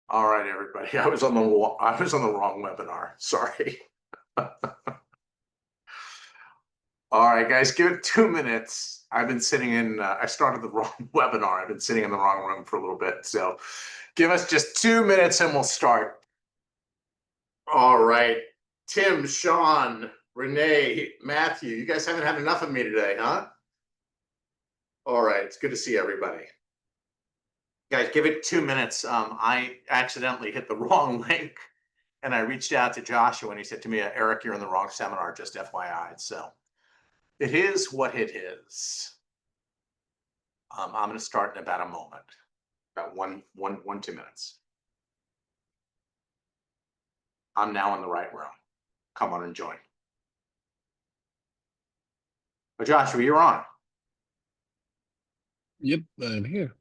All right, everybody. I was on the wrong webinar. Sorry. All right, guys, give it 2 minutes. I've been sitting in. I started the wrong webinar. I've been sitting in the wrong room for a little bit. So, give us just 2 minutes and we'll start. All right, Tim, Sean, Renee, Matthew. You guys haven't had enough of me today, huh? All right, it's good to see everybody. Guys, give it 2 minutes. I accidentally hit the wrong link. And I reached out to Joshua and he said to me, Eric, you're in the wrong seminar, just FYI. So it is what it is. I'm going to start in about a moment, about 2 minutes. I'm now in the right room. Come on and join. But Joshua, you're on. Yep, I'm here.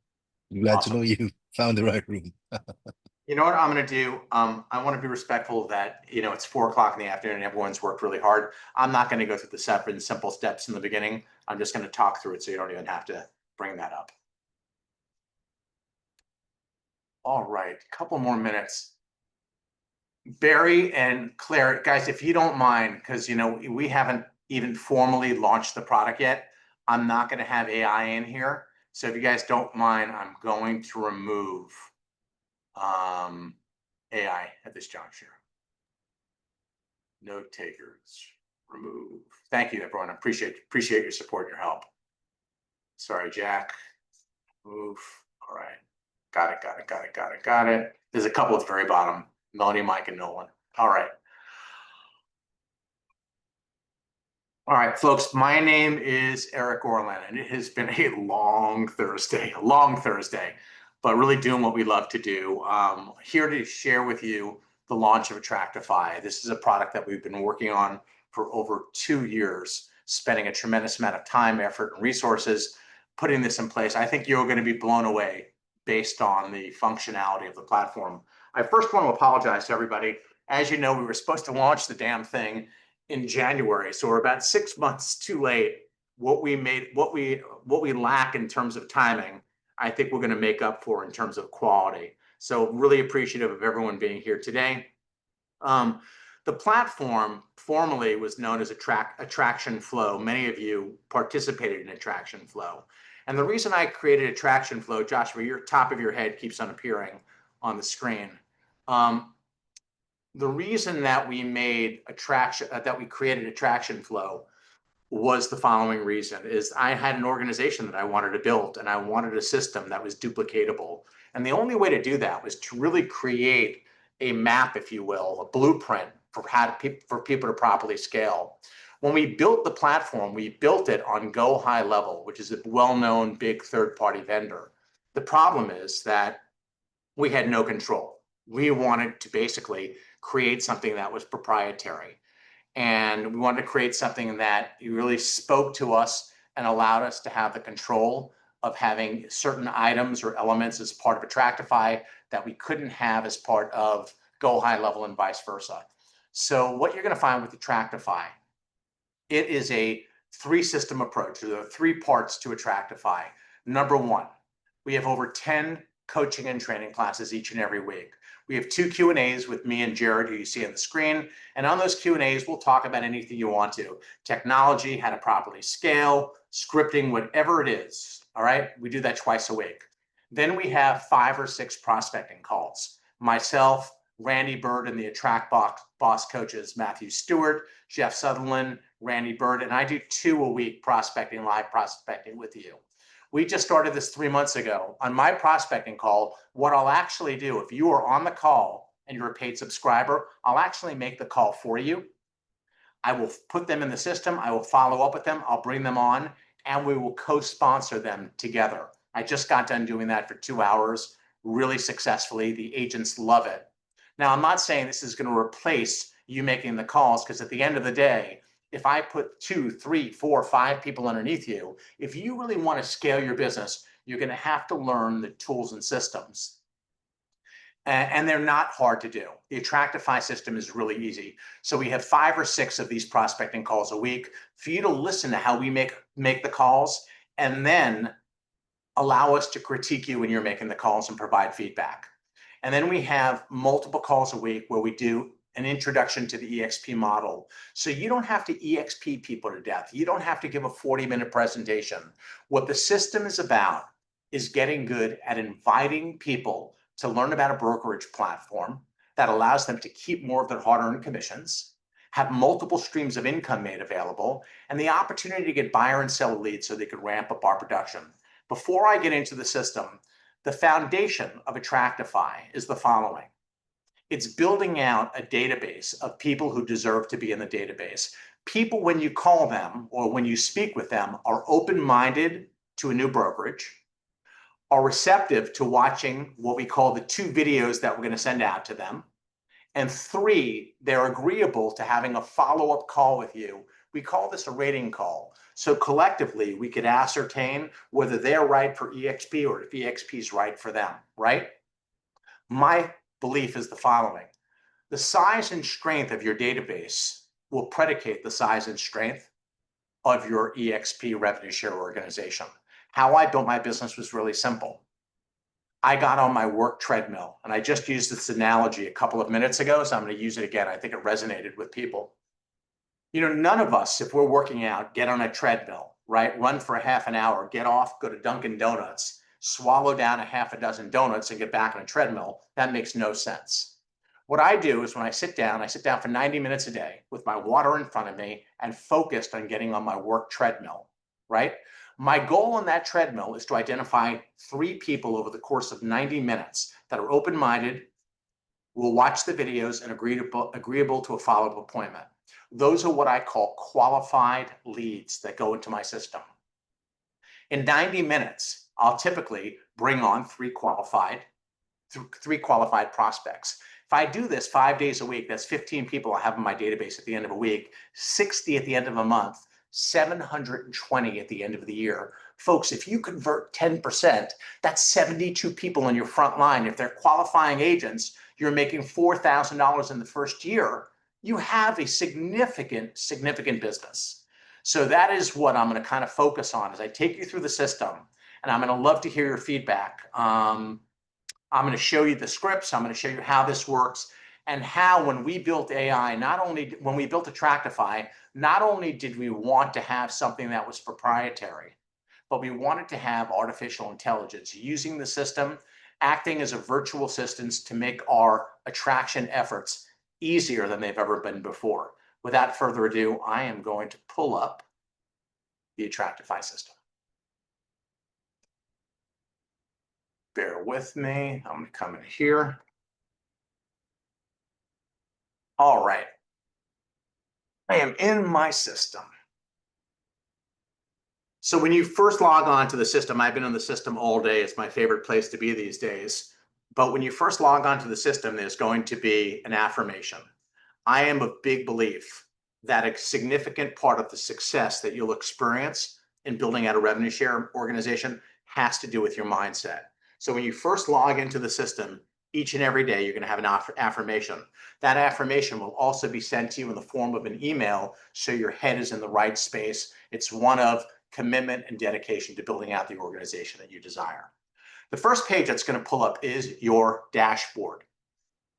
Glad to Awesome. know you found the right room. You know what I'm going to do? I want to be respectful that, it's 4 o'clock in the afternoon and everyone's worked really hard. I'm not going to go through the separate simple steps in the beginning. I'm just going to talk through it so you don't even have to bring that up. All right, a couple more minutes. Barry and Claire, guys, if you don't mind, because we haven't even formally launched the product yet, I'm not going to have AI in here. So if you guys don't mind, I'm going to remove AI at this juncture. Note takers, remove. Thank you, everyone. I appreciate your support, your help. Sorry, Jack. Move. All right. Got it. There's a couple at the very bottom. Melanie, Mike, and Nolan. All right. All right, folks, my name is Eric Orland, and it has been a long Thursday, but really doing what we love to do. Here to share with you the launch of Attractify. This is a product that we've been working on for over 2 years, spending a tremendous amount of time, effort, and resources putting this in place. I think you're going to be blown away based on the functionality of the platform. I first want to apologize to everybody. As you know, we were supposed to launch the damn thing in January, so we're about 6 months too late. What we lack in terms of timing, I think we're going to make up for in terms of quality. So really appreciative of everyone being here today. The platform formerly was known as Attraction Flow. Many of you participated in Attraction Flow. And the reason I created Attraction Flow, Joshua, your top of your head keeps on appearing on the screen. The reason that we created Attraction Flow was the following reason: is I had an organization that I wanted to build, and I wanted a system that was duplicatable. And the only way to do that was to really create a map, if you will, a blueprint for people to properly scale. When we built the platform, we built it on Go High Level, which is a well-known big third-party vendor. The problem is that we had no control. We wanted to basically create something that was proprietary. And we wanted to create something that really spoke to us and allowed us to have the control of having certain items or elements as part of Attractify that we couldn't have as part of Go High Level and vice versa. So what you're going to find with Attractify, it is a 3-system approach. There are 3 parts to Attractify. Number 1, we have over 10 coaching and training classes each and every week. We have 2 Q&As with me and Jared, who you see on the screen. And on those Q&As, we'll talk about anything you want to. Technology, how to properly scale, scripting, whatever it is. All right, we do that twice a week. Then we have 5 or 6 prospecting calls. Myself, Randy Bird, and the Attract Boss coaches, Matthew Stewart, Jeff Sutherland, Randy Bird, and I do 2 a week live prospecting with you. We just started this 3 months ago. On my prospecting call, what I'll actually do, if you are on the call and you're a paid subscriber, I'll actually make the call for you. I will put them in the system. I will follow up with them. I'll bring them on, and we will co-sponsor them together. I just got done doing that for 2 hours really successfully. The agents love it. Now, I'm not saying this is going to replace you making the calls, because at the end of the day, if I put 2, 3, 4, 5 people underneath you, if you really want to scale your business, you're going to have to learn the tools and systems. And they're not hard to do. The Attractify system is really easy. So we have 5 or 6 of these prospecting calls a week for you to listen to how we make the calls, and then allow us to critique you when you're making the calls and provide feedback. And then we have multiple calls a week where we do an introduction to the EXP model. So you don't have to EXP people to death. You don't have to give a 40-minute presentation. What the system is about is getting good at inviting people to learn about a brokerage platform that allows them to keep more of their hard-earned commissions, have multiple streams of income made available, and the opportunity to get buyer and seller leads so they could ramp up our production. Before I get into the system, the foundation of Attractify is the following. It's building out a database of people who deserve to be in the database. People, when you call them or when you speak with them, are open-minded to a new brokerage, are receptive to watching what we call the 2 videos that we're going to send out to them. And 3, they're agreeable to having a follow-up call with you. We call this a rating call. So collectively, we could ascertain whether they're right for EXP or if EXP is right for them, right? My belief is the following. The size and strength of your database will predicate the size and strength of your EXP revenue share organization. How I built my business was really simple. I got on my work treadmill, and I just used this analogy a couple of minutes ago, so I'm going to use it again. I think it resonated with people. You know, none of us, if we're working out, get on a treadmill, right? Run for a half an hour, get off, go to Dunkin' Donuts, swallow down a half a dozen donuts and get back on a treadmill. That makes no sense. What I do is when I sit down for 90 minutes a day with my water in front of me and focused on getting on my work treadmill, right? My goal on that treadmill is to identify 3 people over the course of 90 minutes that are open-minded, will watch the videos, and agreeable to a follow-up appointment. Those are what I call qualified leads that go into my system. In 90 minutes, I'll typically bring on 3 qualified prospects. If I do this 5 days a week, that's 15 people I have in my database at the end of a week, 60 at the end of a month, 720 at the end of the year. Folks, if you convert 10%, that's 72 people in your front line. If they're qualifying agents, you're making $4,000 in the first year. You have a significant business. So that is what I'm going to kind of focus on as I take you through the system, and I'm going to love to hear your feedback. I'm going to show you the scripts. I'm going to show you how this works and how when we built AI, when we built Attractify, not only did we want to have something that was proprietary, but we wanted to have artificial intelligence using the system, acting as a virtual assistant to make our attraction efforts easier than they've ever been before. Without further ado, I am going to pull up the Attractify system. Bear with me. I'm going to come in here. All right. I am in my system. So when you first log on to the system, I've been in the system all day. It's my favorite place to be these days. But when you first log on to the system, there's going to be an affirmation. I am a big belief that a significant part of the success that you'll experience in building out a revenue share organization has to do with your mindset. So when you first log into the system, each and every day, you're going to have an affirmation. That affirmation will also be sent to you in the form of an email, so your head is in the right space. It's one of commitment and dedication to building out the organization that you desire. The first page that's going to pull up is your dashboard.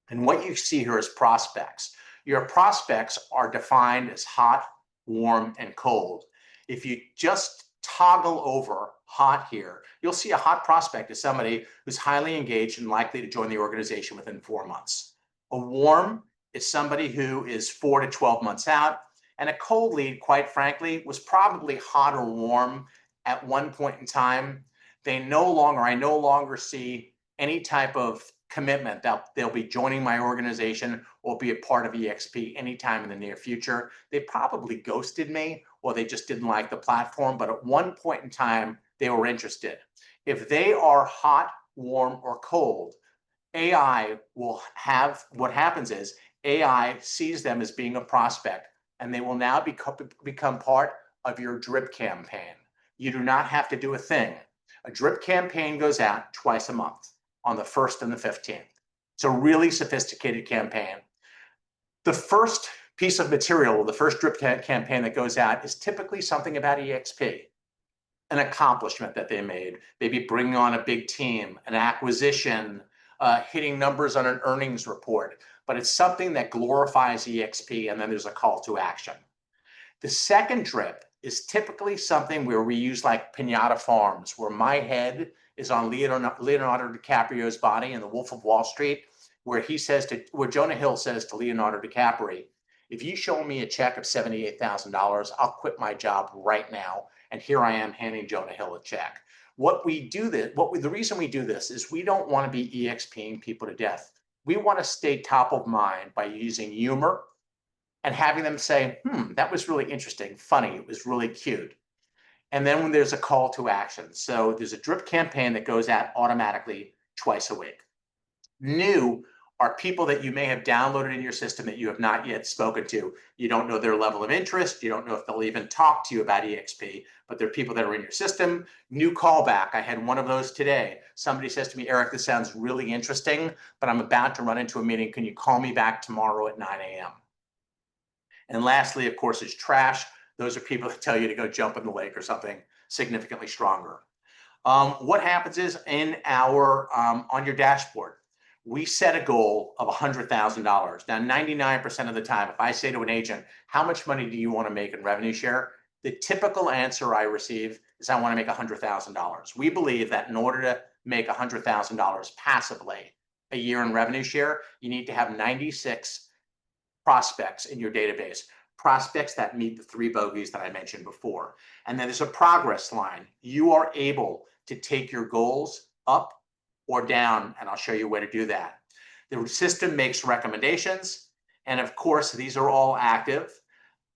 And what you see here is prospects. Your prospects are defined as hot, warm, and cold. If you just toggle over hot here, you'll see a hot prospect is somebody who's highly engaged and likely to join the organization within 4 months. A warm is somebody who is 4 to 12 months out. And a cold lead, quite frankly, was probably hot or warm at one point in time. I no longer see any type of commitment that they'll be joining my organization or be a part of EXP anytime in the near future. They probably ghosted me, or they just didn't like the platform, but at one point in time, they were interested. If they are hot, warm, or cold, AI will have, what happens is AI sees them as being a prospect, and they will now become part of your drip campaign. You do not have to do a thing. A drip campaign goes out twice a month on the 1st and the 15th. It's a really sophisticated campaign. The first piece of material, the first drip campaign that goes out, is typically something about EXP, an accomplishment that they made, maybe bringing on a big team, an acquisition, hitting numbers on an earnings report, but it's something that glorifies EXP, and then there's a call to action. The second drip is typically something where we use like Pinata Farms, where my head is on Leonardo DiCaprio's body in The Wolf of Wall Street, where Jonah Hill says to Leonardo DiCaprio, if you show me a check of $78,000, I'll quit my job right now. And here I am handing Jonah Hill a check. The reason we do this is we don't want to be EXPing people to death. We want to stay top of mind by using humor and having them say, that was really interesting, funny, it was really cute. And then when there's a call to action. So there's a drip campaign that goes out automatically twice a week. New are people that you may have downloaded in your system that you have not yet spoken to. You don't know their level of interest. You don't know if they'll even talk to you about EXP, but they're people that are in your system. New callback. I had one of those today. Somebody says to me, Eric, this sounds really interesting, but I'm about to run into a meeting. Can you call me back tomorrow at 9 a.m.? And lastly, of course, is trash. Those are people that tell you to go jump in the lake or something significantly stronger. What happens is on your dashboard, we set a goal of $100,000. Now, 99% of the time, if I say to an agent, how much money do you want to make in revenue share? The typical answer I receive is I want to make $100,000. We believe that in order to make $100,000 passively a year in revenue share, you need to have 96 prospects in your database, prospects that meet the 3 bogeys that I mentioned before. And then there's a progress line. You are able to take your goals up or down, and I'll show you where to do that. The system makes recommendations, and of course, these are all active.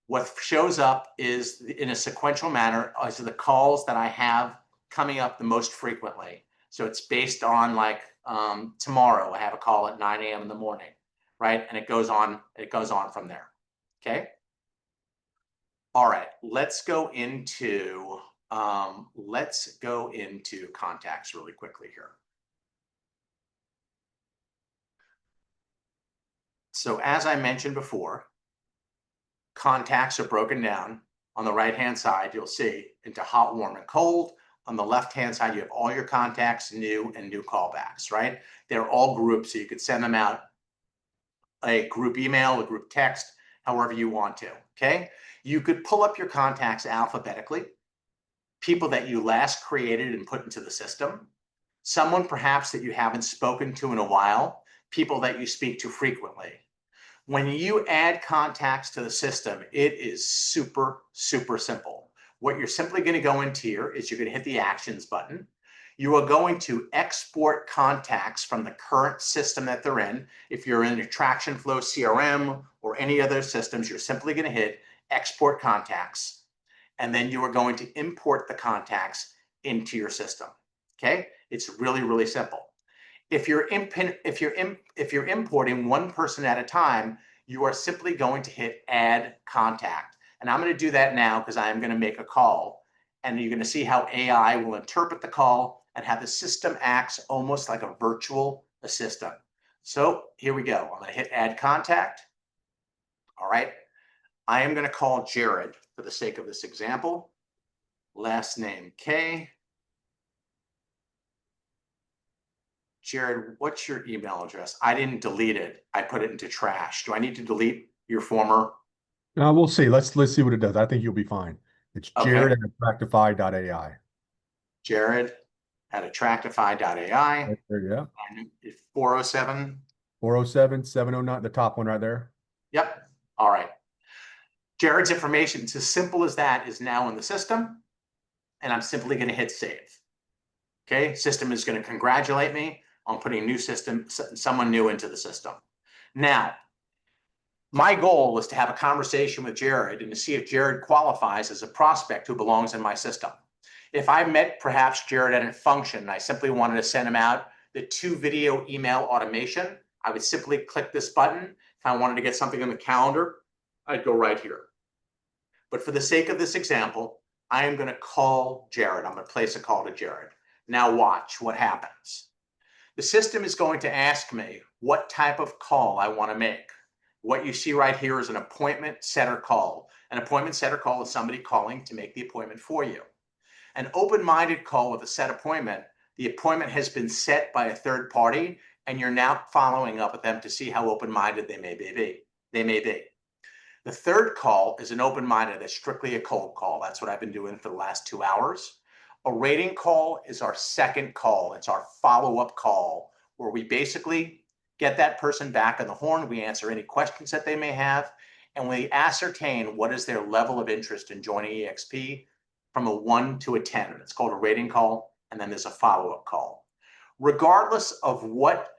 What shows up is in a sequential manner is the calls that I have coming up the most frequently. So it's based on like tomorrow, I have a call at 9 a.m. in the morning, right? And it goes on from there, okay? All right, let's go into contacts really quickly here. So as I mentioned before, contacts are broken down. On the right-hand side, you'll see into hot, warm, and cold. On the left-hand side, you have all your contacts, new and new callbacks, right? They're all groups, so you could send them out a group email, a group text, however you want to, okay? You could pull up your contacts alphabetically, people that you last created and put into the system, someone perhaps that you haven't spoken to in a while, people that you speak to frequently. When you add contacts to the system, it is super, super simple. What you're simply going to go into here is you're going to hit the actions button. You are going to export contacts from the current system that they're in. If you're in Attraction Flow CRM or any other systems, you're simply going to hit export contacts, and then you are going to import the contacts into your system. Okay, it's really, really simple. If you're importing one person at a time, you are simply going to hit add contact. And I'm going to do that now because I'm going to make a call. And you're going to see how AI will interpret the call and how the system acts almost like a virtual assistant. So here we go. I'm going to hit add contact. All right. I am going to call Jared for the sake of this example. Last name K. Jared, what's your email address? I didn't delete it. I put it into trash. Do I need to delete your former? We'll see. Let's see what it does. I think you'll be fine. It's Jared Okay. at Attractify.ai. Jared at Attractify.ai. Right there, yeah. And 407. 407 709, the top one right there. Yep. All right. Jared's information, it's as simple as that, is now in the system. And I'm simply going to hit save. Okay. System is going to congratulate me on putting someone new into the system. Now, my goal was to have a conversation with Jared and to see if Jared qualifies as a prospect who belongs in my system. If I met perhaps Jared at a function and I simply wanted to send him out the 2-video email automation, I would simply click this button. If I wanted to get something on the calendar, I'd go right here. But for the sake of this example, I am going to call Jared. I'm going to place a call to Jared. Now watch what happens. The system is going to ask me what type of call I want to make. What you see right here is an appointment setter call. An appointment setter call is somebody calling to make the appointment for you. An open-minded call with a set appointment, the appointment has been set by a third party. and you're now following up with them to see how open-minded they may be. The third call is an open-minded that's strictly a cold call. That's what I've been doing for the last 2 hours. A rating call is our second call. It's our follow-up call where we basically get that person back on the horn. We answer any questions that they may have, and we ascertain what is their level of interest in joining EXP from a 1 to a 10. It's called a rating call, and then there's a follow-up call. Regardless of what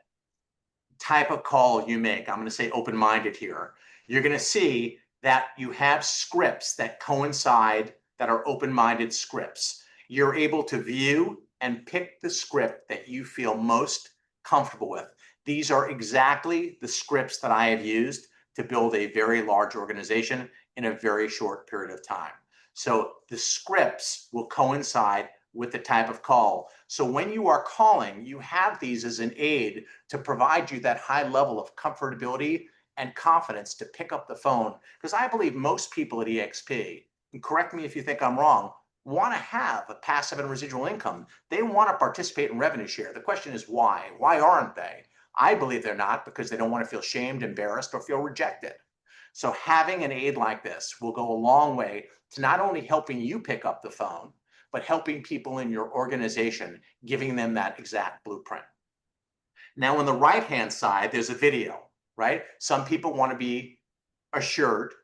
type of call you make, I'm going to say open-minded here, you're going to see that you have scripts that coincide that are open-minded scripts. You're able to view and pick the script that you feel most comfortable with. These are exactly the scripts that I have used to build a very large organization in a very short period of time. So the scripts will coincide with the type of call. So when you are calling, you have these as an aid to provide you that high level of comfortability and confidence to pick up the phone. Because I believe most people at EXP, and correct me if you think I'm wrong, want to have a passive and residual income. They want to participate in revenue share. The question is why? Why aren't they? I believe they're not because they don't want to feel shamed, embarrassed, or feel rejected. So having an aid like this will go a long way to not only helping you pick up the phone, but helping people in your organization, giving them that exact blueprint. Now, on the right-hand side, there's a video, right? Some people want to be assured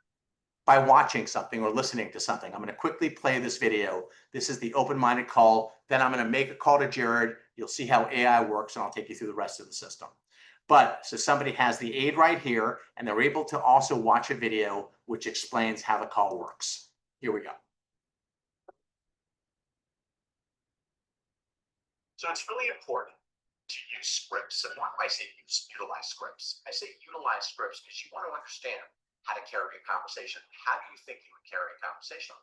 by watching something or listening to something. I'm going to quickly play this video. This is the open-minded call. Then I'm going to make a call to Jared. You'll see how AI works, and I'll take you through the rest of the system. But so somebody has the aid right here, and they're able to also watch a video which explains how the call works. Here we go. So it's really important to use scripts. And why do I say utilize scripts? I say utilize scripts because you want to understand how to carry a conversation. How do you think you would carry a conversation?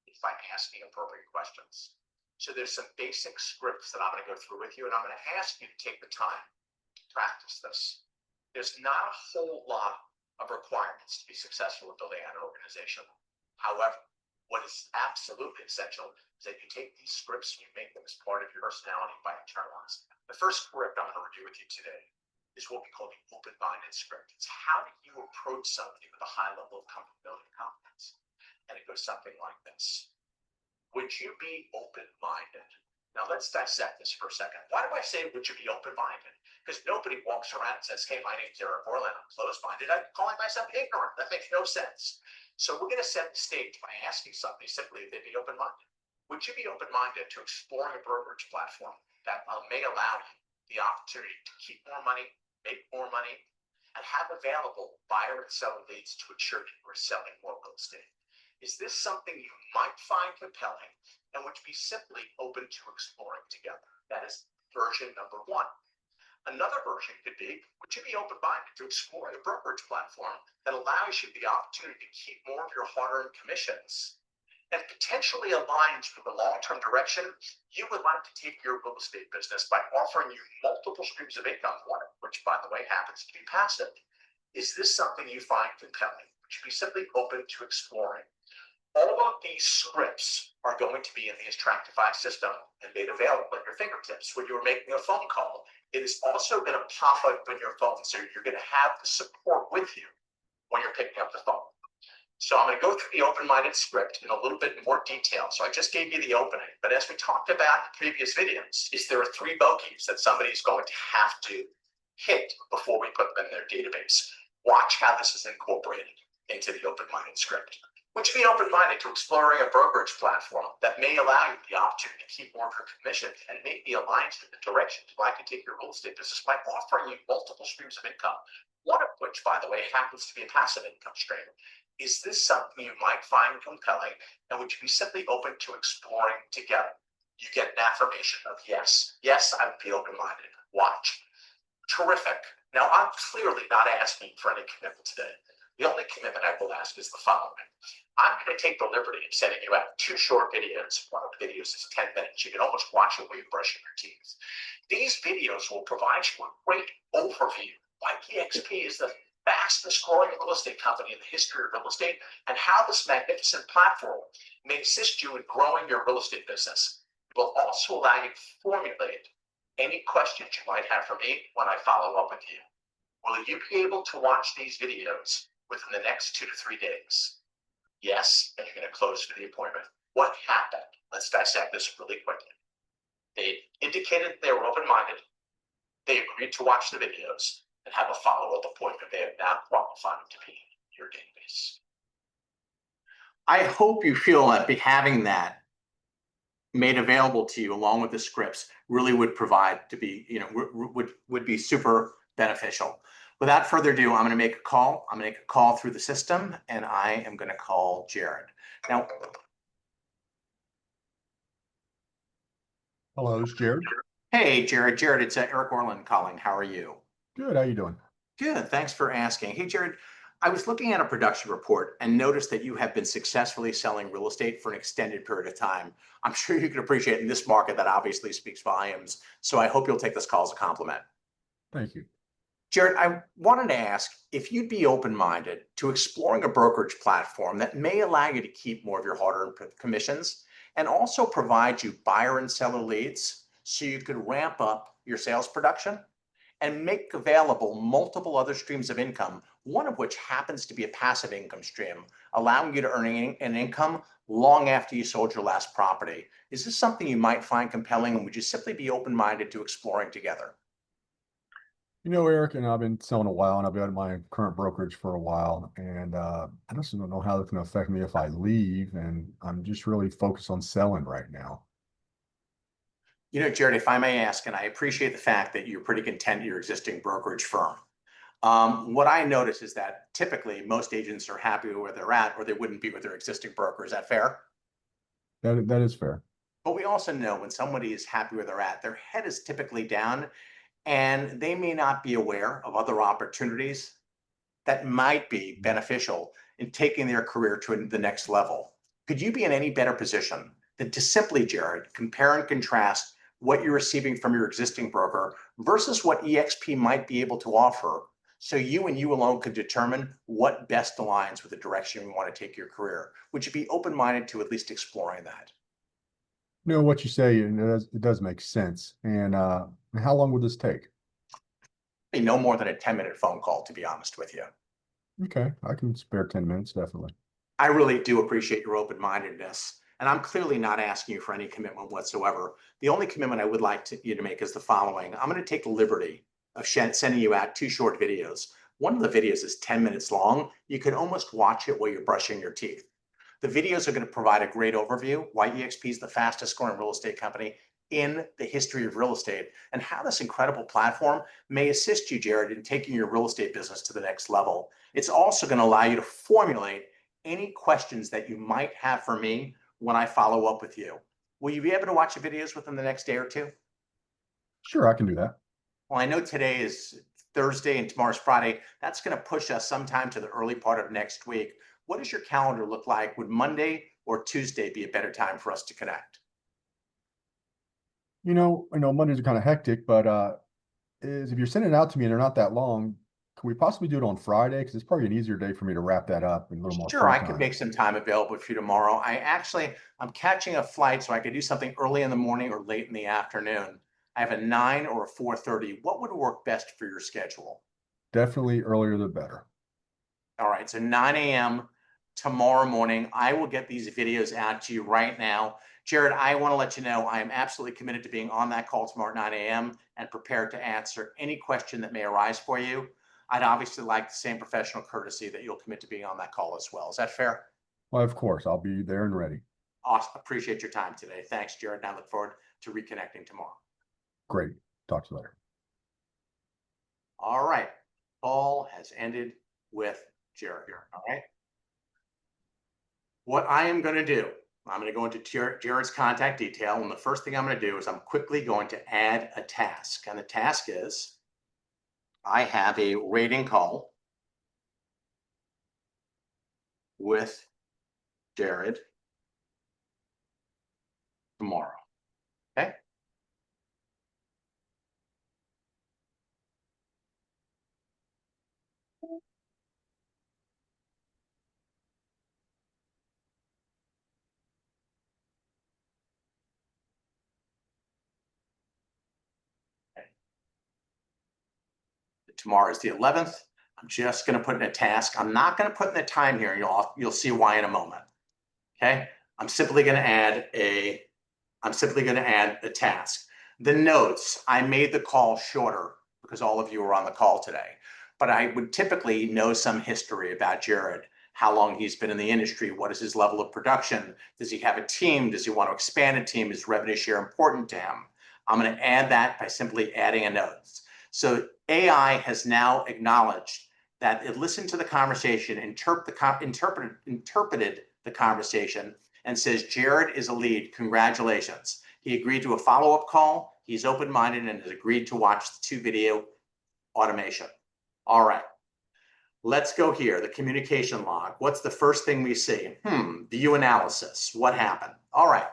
It's by asking appropriate questions. So there's some basic scripts that I'm going to go through with you, and I'm going to ask you to take the time to practice this. There's not a whole lot of requirements to be successful at building an organization. However, what is absolutely essential is that you take these scripts and you make them as part of your personality by internalizing them. The first script I'm going to review with you today is what we call the open-minded script. It's how do you approach something with a high level of comfortability and confidence? And it goes something like this. Would you be open-minded? Now let's dissect this for a second. Why do I say would you be open-minded? Because nobody walks around and says, hey, my name's Eric Orland, I'm closed-minded. I'm calling myself ignorant. That makes no sense. So we're going to set the stage by asking somebody simply if they'd be open-minded. Would you be open-minded to exploring a brokerage platform that may allow you the opportunity to keep more money, make more money, and have available buyer and seller leads to ensure that you are selling more real estate? Is this something you might find compelling and would be simply open to exploring together? That is version number one. Another version could be, would you be open-minded to explore a brokerage platform that allows you the opportunity to keep more of your hard-earned commissions and potentially aligns with the long-term direction you would like to take your real estate business by offering you multiple streams of income, one of which, by the way, happens to be passive? Is this something you find compelling? Would you be simply open to exploring? All of these scripts are going to be in the Attractify system and made available at your fingertips when you're making a phone call. It is also going to pop up on your phone, so you're going to have the support with you when you're picking up the phone. So I'm going to go through the open-minded script in a little bit more detail. So I just gave you the opening, but as we talked about in previous videos, there are 3 bogeys that somebody's going to have to hit before we put them in their database. Watch how this is incorporated into the open-minded script. Would you be open-minded to exploring a brokerage platform that may allow you the opportunity to keep more of your commission and may be aligned to the direction you'd like to take your real estate business by offering you multiple streams of income, one of which, by the way, happens to be a passive income stream? Is this something you might find compelling, and would you be simply open to exploring together? You get an affirmation of yes. Yes, I would be open-minded. Watch. Terrific. Now, I'm clearly not asking for any commitment today. The only commitment I will ask is the following. I'm going to take the liberty of sending you out 2 short videos. One of the videos is 10 minutes. You can almost watch it while you're brushing your teeth. These videos will provide you a great overview why EXP is the fastest growing real estate company in the history of real estate and how this magnificent platform may assist you in growing your real estate business. It will also allow you to formulate any questions you might have for me when I follow up with you. Will you be able to watch these videos within the next 2 to 3 days? Yes, and you're going to close for the appointment. What happened? Let's dissect this really quickly. They indicated they were open-minded. They agreed to watch the videos and have a follow-up appointment. They have now qualified to be in your database. I hope you feel that having that made available to you along with the scripts really would provide to be, would be super beneficial. Without further ado, I'm going to make a call. I'm going to make a call through the system, and I am going to call Jared. Now, Hello, it's Jared. hey, Jared. Jared, it's Eric Orland calling. How are you? Good. How you doing? Good. Thanks for asking. Hey, Jared, I was looking at a production report and noticed that you have been successfully selling real estate for an extended period of time. I'm sure you can appreciate in this market that obviously speaks volumes. So I hope you'll take this call as a compliment. Thank you. Jared, I wanted to ask if you'd be open-minded to exploring a brokerage platform that may allow you to keep more of your hard-earned commissions and also provide you buyer and seller leads so you could ramp up your sales production and make available multiple other streams of income, one of which happens to be a passive income stream, allowing you to earn an income long after you sold your last property. Is this something you might find compelling, and would you simply be open-minded to exploring together? You know, Eric, and I've been selling a while, and I've been at my current brokerage for a while, and I just don't know how it's going to affect me if I leave, and I'm just really focused on selling right now. Jared, if I may ask, and I appreciate the fact that you're pretty content at your existing brokerage firm. What I notice is that typically most agents are happy with where they're at, or they wouldn't be with their existing broker. Is that fair? That is fair. But we also know when somebody is happy where they're at, their head is typically down, and they may not be aware of other opportunities that might be beneficial in taking their career to the next level. Could you be in any better position than to simply, Jared, compare and contrast what you're receiving from your existing broker versus what EXP might be able to offer, so you and you alone could determine what best aligns with the direction you want to take your career? Would you be open-minded to at least exploring that? You know what you say, and it does make sense. And how long would this take? No more than a 10-minute phone call, to be honest with you. Okay, I can spare 10 minutes, definitely. I really do appreciate your open-mindedness, and I'm clearly not asking you for any commitment whatsoever. The only commitment I would like you to make is the following. I'm going to take the liberty of sending you out 2 short videos. One of the videos is 10 minutes long. You can almost watch it while you're brushing your teeth. The videos are going to provide a great overview why EXP is the fastest growing real estate company in the history of real estate, and how this incredible platform may assist you, Jared, in taking your real estate business to the next level. It's also going to allow you to formulate any questions that you might have for me when I follow up with you. Will you be able to watch the videos within the next day or two? Sure, I can do that. Well, I know today is Thursday and tomorrow's Friday. That's going to push us sometime to the early part of next week. What does your calendar look like? Would Monday or Tuesday be a better time for us to connect? I know Mondays are kind of hectic, but if you're sending it out to me and they're not that long, can we possibly do it on Friday? Because it's probably an easier day for me to wrap that up in a little more Sure, free I could time. make some time available for you tomorrow. I'm catching a flight, so I could do something early in the morning or late in the afternoon. I have a 9 or a 4:30. What would work best for your schedule? Definitely earlier the better. All right, so 9 a.m. tomorrow morning. I will get these videos out to you right now. Jared, I want to let you know I am absolutely committed to being on that call tomorrow at 9 a.m. and prepared to answer any question that may arise for you. I'd obviously like the same professional courtesy that you'll commit to being on that call as well. Is that fair? Well, of course, I'll be there and ready. Awesome. Appreciate your time today. Thanks, Jared. And I look forward to reconnecting tomorrow. Great. Talk to you later. All right. Call has ended with Jared. All right. What I am going to do, I'm going to go into Jared's contact detail. And the first thing I'm going to do is I'm quickly going to add a task. And the task is I have a rating call with Jared tomorrow. Okay. Tomorrow is the 11th. I'm just going to put in a task. I'm not going to put in the time here. You'll see why in a moment. Okay. I'm simply going to add a task. The notes, I made the call shorter because all of you are on the call today, but I would typically know some history about Jared, how long he's been in the industry, what is his level of production, does he have a team, does he want to expand a team, is revenue share important to him? I'm going to add that by simply adding a note. So AI has now acknowledged that it listened to the conversation, interpreted the conversation, and says, Jared is a lead, congratulations. He agreed to a follow-up call. He's open-minded and has agreed to watch the 2-video automation. All right, let's go here, the communication log. What's the first thing we see? View analysis, what happened? All right,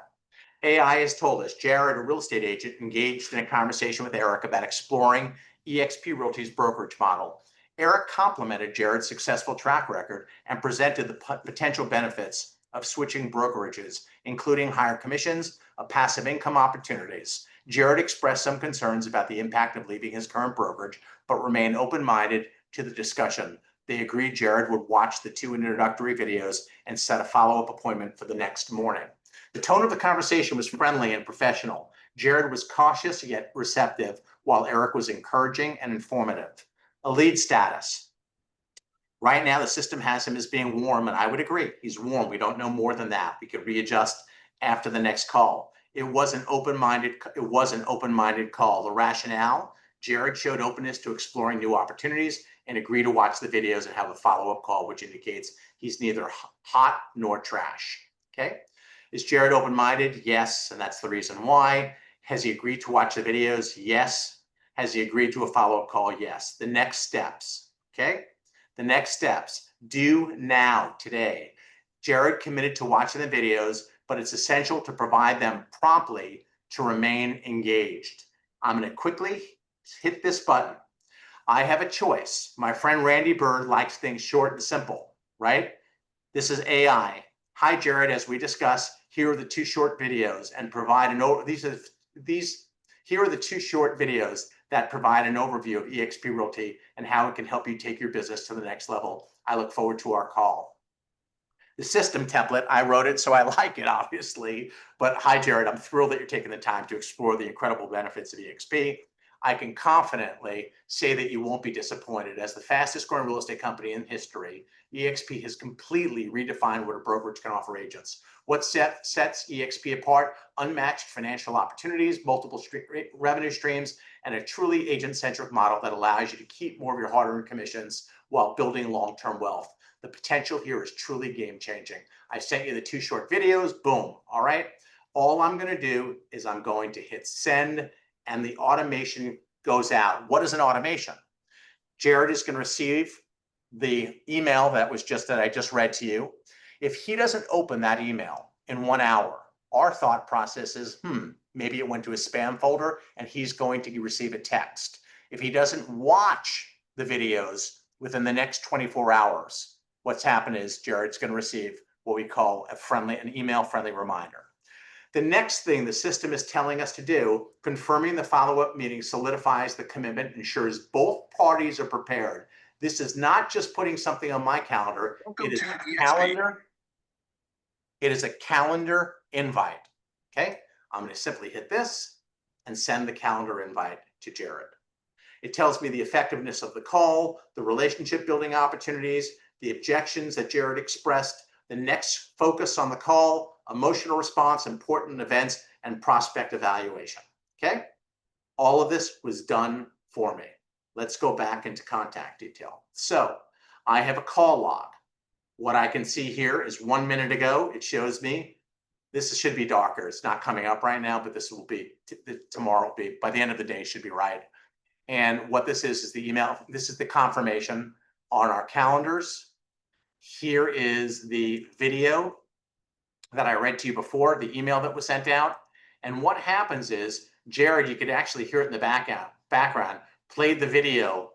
AI has told us Jared, a real estate agent, engaged in a conversation with Eric about exploring eXp Realty's brokerage model. Eric complimented Jared's successful track record and presented the potential benefits of switching brokerages, including higher commissions, passive income opportunities. Jared expressed some concerns about the impact of leaving his current brokerage, but remained open-minded to the discussion. They agreed Jared would watch the 2 introductory videos and set a follow-up appointment for the next morning. The tone of the conversation was friendly and professional. Jared was cautious yet receptive, while Eric was encouraging and informative. A lead status. Right now, the system has him as being warm, and I would agree. He's warm. We don't know more than that. We could readjust after the next call. It was an open-minded call. The rationale, Jared showed openness to exploring new opportunities and agreed to watch the videos and have a follow-up call, which indicates he's neither hot nor trash. Okay. Is Jared open-minded? Yes, and that's the reason why. Has he agreed to watch the videos? Yes. Has he agreed to a follow-up call? Yes. The next steps, okay? The next steps, due now, today. Jared committed to watching the videos, but it's essential to provide them promptly to remain engaged. I'm going to quickly hit this button. I have a choice. My friend Randy Bird likes things short and simple, right? This is AI. Hi, Jared, as we discussed, here are the 2 short videos and provide here are the 2 short videos that provide an overview of eXp Realty and how it can help you take your business to the next level. I look forward to our call. The system template, I wrote it, so I like it, obviously. But hi, Jared, I'm thrilled that you're taking the time to explore the incredible benefits of eXp. I can confidently say that you won't be disappointed. As the fastest growing real estate company in history, eXp has completely redefined what a brokerage can offer agents. What sets eXp apart? Unmatched financial opportunities, multiple revenue streams, and a truly agent-centric model that allows you to keep more of your hard-earned commissions while building long-term wealth. The potential here is truly game-changing. I sent you the 2 short videos, boom, all right? All I'm gonna do is I'm going to hit send, and the automation goes out. What is an automation? Jared is going to receive the email that I just read to you. If he doesn't open that email in 1 hour, our thought process is, maybe it went to his spam folder and he's going to receive a text. If he doesn't watch the videos within the next 24 hours, what's happened is Jared's going to receive what we call an email-friendly reminder. The next thing the system is telling us to do, confirming the follow-up meeting solidifies the commitment, ensures both parties are prepared. This is not just putting something on my calendar. It is a calendar. It is a calendar invite. Okay. I'm going to simply hit this and send the calendar invite to Jared. It tells me the effectiveness of the call, the relationship building opportunities, the objections that Jared expressed, the next focus on the call, emotional response, important events, and prospect evaluation. Okay. All of this was done for me. Let's go back into contact detail. So I have a call log. What I can see here is 1 minute ago, it shows me, this should be darker. It's not coming up right now, but this will be, tomorrow will be, by the end of the day, should be right. And what this is the email. This is the confirmation on our calendars. Here is the video that I read to you before, the email that was sent out. And what happens is, Jared, you could actually hear it in the background, played the video,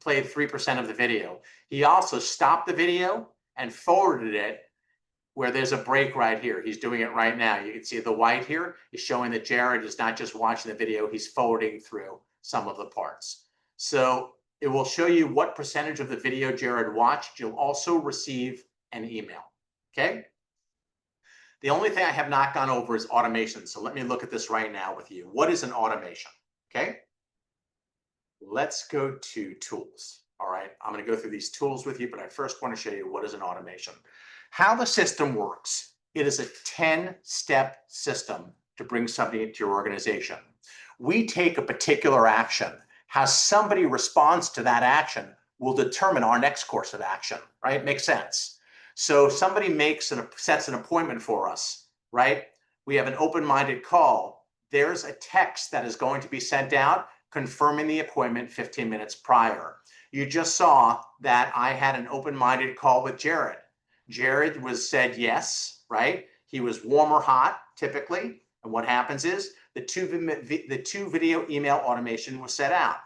played 3% of the video. He also stopped the video and forwarded it where there's a break right here. He's doing it right now. You can see the white here is showing that Jared is not just watching the video, he's forwarding through some of the parts. So It will show you what percentage of the video Jared watched. You'll also receive an email, okay? The only thing I have not gone over is automation. So let me look at this right now with you. What is an automation, okay? Let's go to tools, all right? I'm gonna go through these tools with you, but I first wanna show you what is an automation. How the system works. It is a 10-step system to bring something into your organization. We take a particular action. How somebody responds to that action will determine our next course of action, right? Makes sense. So somebody sets an appointment for us, right? We have an open-minded call. There's a text that is going to be sent out confirming the appointment 15 minutes prior. You just saw that I had an open-minded call with Jared. Jared said yes, right? He was warm or hot, typically. And what happens is the two video email automation was set out.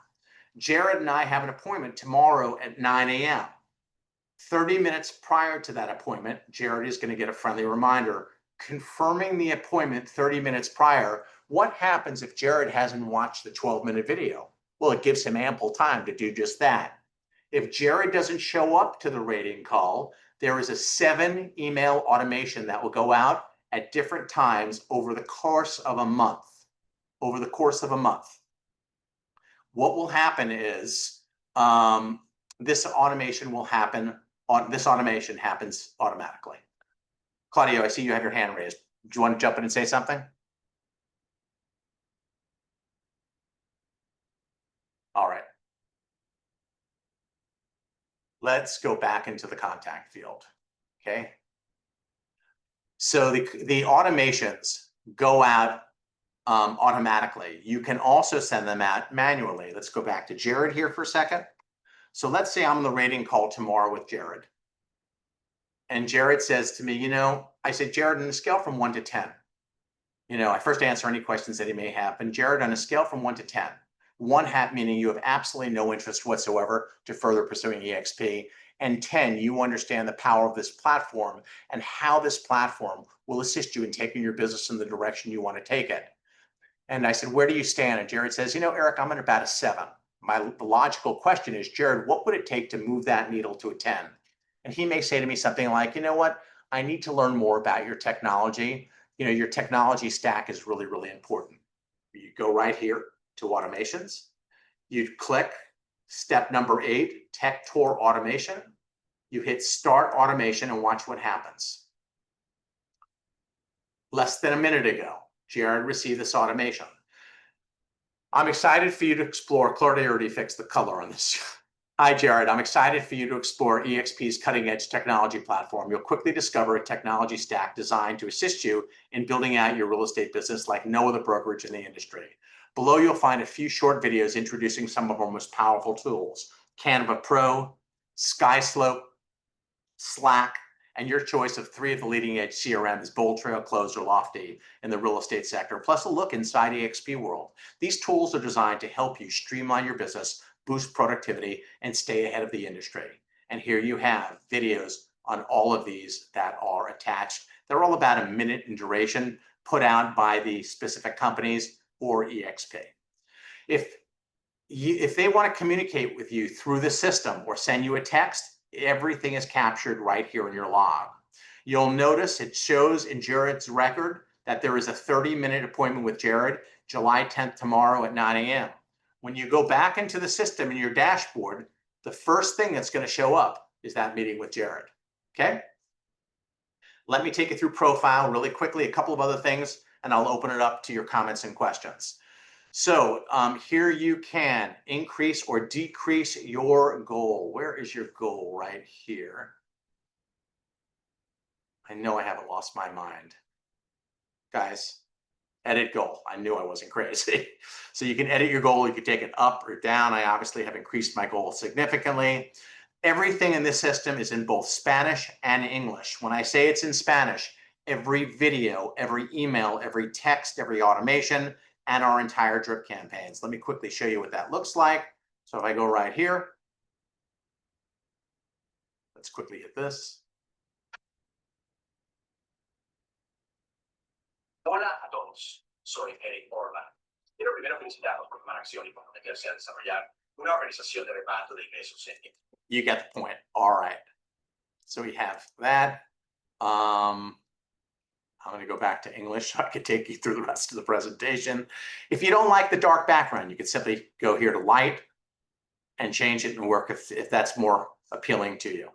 Jared and I have an appointment tomorrow at 9 a.m. 30 minutes prior to that appointment, Jared is going to get a friendly reminder confirming the appointment 30 minutes prior. What happens if Jared hasn't watched the 12-minute video? Well, it gives him ample time to do just that. If Jared doesn't show up to the rating call, there is a 7-email automation that will go out at different times over the course of a month. Over the course of a month. What will happen is this automation happens automatically. Claudio, I see you have your hand raised. Do you want to jump in and say something? All right. Let's go back into the contact field, okay? So the automations go out automatically. You can also send them out manually. Let's go back to Jared here for a second. So let's say I'm on the rating call tomorrow with Jared. And Jared says to me, I said, Jared, on a scale from 1 to 10, I first answer any questions that he may have. And Jared, on a scale from 1 to 10, 1 meaning you have absolutely no interest whatsoever to further pursuing EXP, and 10, you understand the power of this platform and how this platform will assist you in taking your business in the direction you want to take it. And I said, where do you stand? And Jared says, Eric, I'm at about a 7. The logical question is, Jared, what would it take to move that needle to a 10? And he may say to me something like, you know what? I need to learn more about your technology. Your technology stack is really, really important. You go right here to automations. You click step number 8, Tech Tour Automation. You hit Start Automation and watch what happens. Less than a minute ago, Jared received this automation. I'm excited for you to explore. Claudia already fixed the color on this. Hi, Jared. I'm excited for you to explore EXP's cutting-edge technology platform. You'll quickly discover a technology stack designed to assist you in building out your real estate business like no other brokerage in the industry. Below, you'll find a few short videos introducing some of our most powerful tools: Canva Pro, SkySlope, Slack, and your choice of 3 of the leading edge CRMs, Bold Trail, Close, or Lofty in the real estate sector, plus a look inside EXP world. These tools are designed to help you streamline your business, boost productivity, and stay ahead of the industry. And here you have videos on all of these that are attached. They're all about a minute in duration, put out by the specific companies or EXP. If they want to communicate with you through the system or send you a text, everything is captured right here in your log. You'll notice it shows in Jared's record that there is a 30-minute appointment with Jared, July 10th, tomorrow at 9 a.m. When you go back into the system in your dashboard, the first thing that's going to show up is that meeting with Jared, okay? Let me take you through profile really quickly, a couple of other things, and I'll open it up to your comments and questions. So here you can increase or decrease your goal. Where is your goal? Right here. I know I haven't lost my mind. Guys, edit goal. I knew I wasn't crazy. So you can edit your goal. You can take it up or down. I obviously have increased my goal significantly. Everything in this system is in both Spanish and English. When I say it's in Spanish, every video, every email, every text, every automation, and our entire drip campaigns. Let me quickly show you what that looks like. So if I go right here, let's quickly hit this. Hola a todos, soy Eric Orban. Quiero primero felicitarlos por tomar acción y por comprometerse a desarrollar Una organización de reparto de ingresos étnicos. You get the point. All right. So we have that. I'm going to go back to English so I could take you through the rest of the presentation. If you don't like the dark background, you could simply go here to light and change it and work if that's more appealing to you.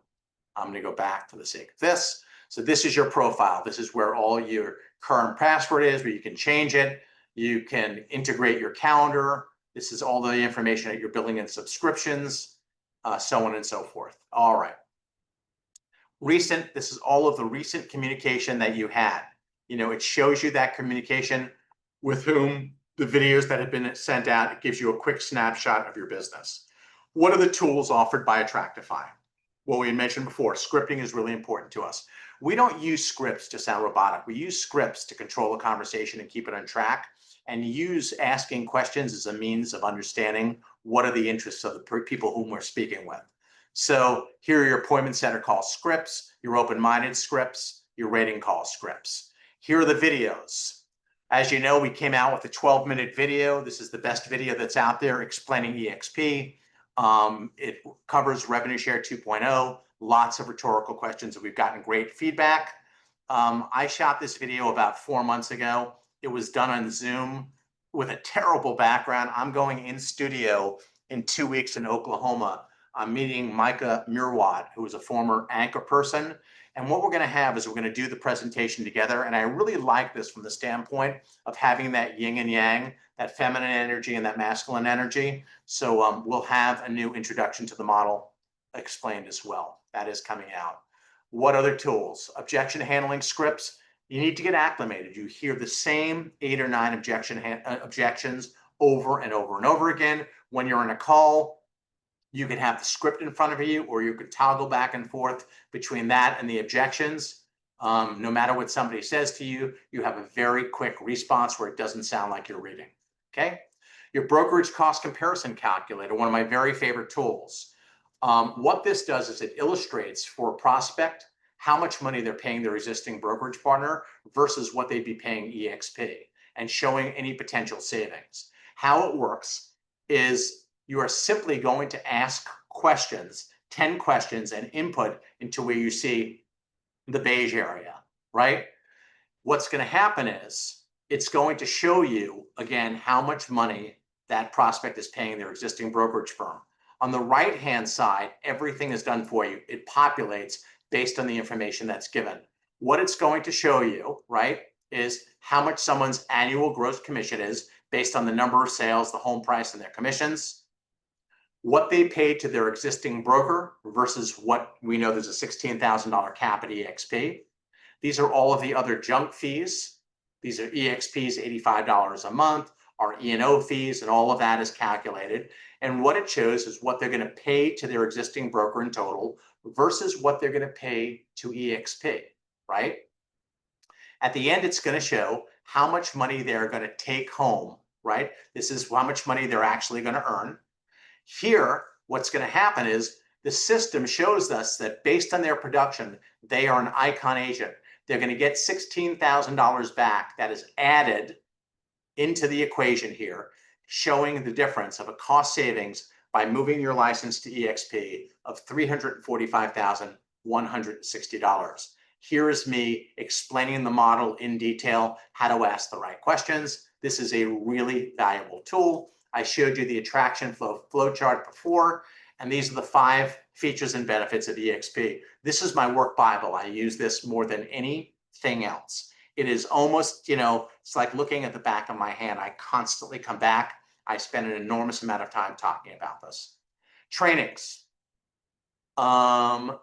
I'm going to go back for the sake of this. So this is your profile. This is where all your current password is, where you can change it. You can integrate your calendar. This is all the information that you're billing in subscriptions, so on and so forth. All right. Recent, this is all of the recent communication that you had. You know, it shows you that communication with whom, the videos that have been sent out. It gives you a quick snapshot of your business. What are the tools offered by Attractify? Well, we mentioned before, scripting is really important to us. We don't use scripts to sound robotic. We use scripts to control the conversation and keep it on track, and use asking questions as a means of understanding what are the interests of the people whom we're speaking with. So here are your appointment center call scripts, your open-minded scripts, your rating call scripts. Here are the videos. As you know, we came out with a 12-minute video. This is the best video that's out there explaining EXP. It covers Revenue Share 2.0, lots of rhetorical questions, and we've gotten great feedback. I shot this video about 4 months ago. It was done on Zoom with a terrible background. I'm going in studio in 2 weeks in Oklahoma. I'm meeting Micah Murwad, who is a former anchor person. And what we're going to have is we're going to do the presentation together. And I really like this from the standpoint of having that yin and yang, that feminine energy and that masculine energy. So we'll have a new introduction to the model explained as well. That is coming out. What other tools? Objection handling scripts. You need to get acclimated. You hear the same 8 or 9 objections over and over and over again. When you're in a call, you can have the script in front of you, or you could toggle back and forth between that and the objections. No matter what somebody says to you, you have a very quick response where it doesn't sound like you're reading. Okay. Your brokerage cost comparison calculator, one of my very favorite tools. What this does is it illustrates for a prospect how much money they're paying their existing brokerage partner versus what they'd be paying EXP, and showing any potential savings. How it works is you are simply going to ask questions, 10 questions, and input into where you see the beige area, right? What's going to happen is it's going to show you, again, how much money that prospect is paying their existing brokerage firm. On the right-hand side, everything is done for you. It populates based on the information that's given. What it's going to show you, right, is how much someone's annual gross commission is based on the number of sales, the home price, and their commissions. What they paid to their existing broker versus what we know there's a $16,000 cap at EXP. These are all of the other junk fees. These are EXP's $85 a month, our E&O fees, and all of that is calculated. And what it shows is what they're going to pay to their existing broker in total versus what they're going to pay to EXP, right? At the end, it's going to show how much money they're going to take home, right? This is how much money they're actually going to earn. Here, what's going to happen is the system shows us that based on their production, they are an icon agent. They're going to get $16,000 back that is added into the equation here, showing the difference of a cost savings by moving your license to EXP of $345,160. Here is me explaining the model in detail, how to ask the right questions. This is a really valuable tool. I showed you the attraction flow chart before, and these are the 5 features and benefits of EXP. This is my work Bible. I use this more than anything else. It is almost, you know, it's like looking at the back of my hand. I constantly come back. I spend an enormous amount of time talking about this. Trainings. The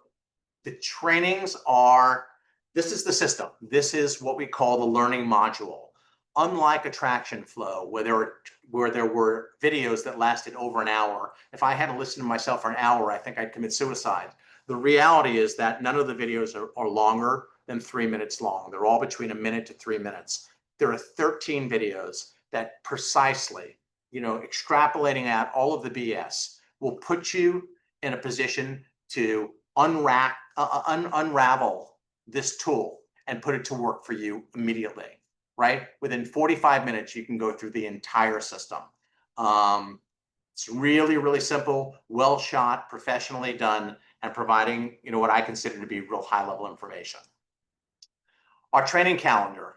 trainings are, this is the system. This is what we call the learning module. Unlike Attraction Flow, where there were videos that lasted over an hour, if I had to listen to myself for an hour, I think I'd commit suicide. The reality is that none of the videos are longer than 3 minutes long. They're all between 1 minute to 3 minutes. There are 13 videos that precisely, you know, extrapolating out all of the BS will put you in a position to unravel this tool and put it to work for you immediately, right? Within 45 minutes, you can go through the entire system. It's really, really simple, well shot, professionally done, and providing, what I consider to be real high level information. Our training calendar,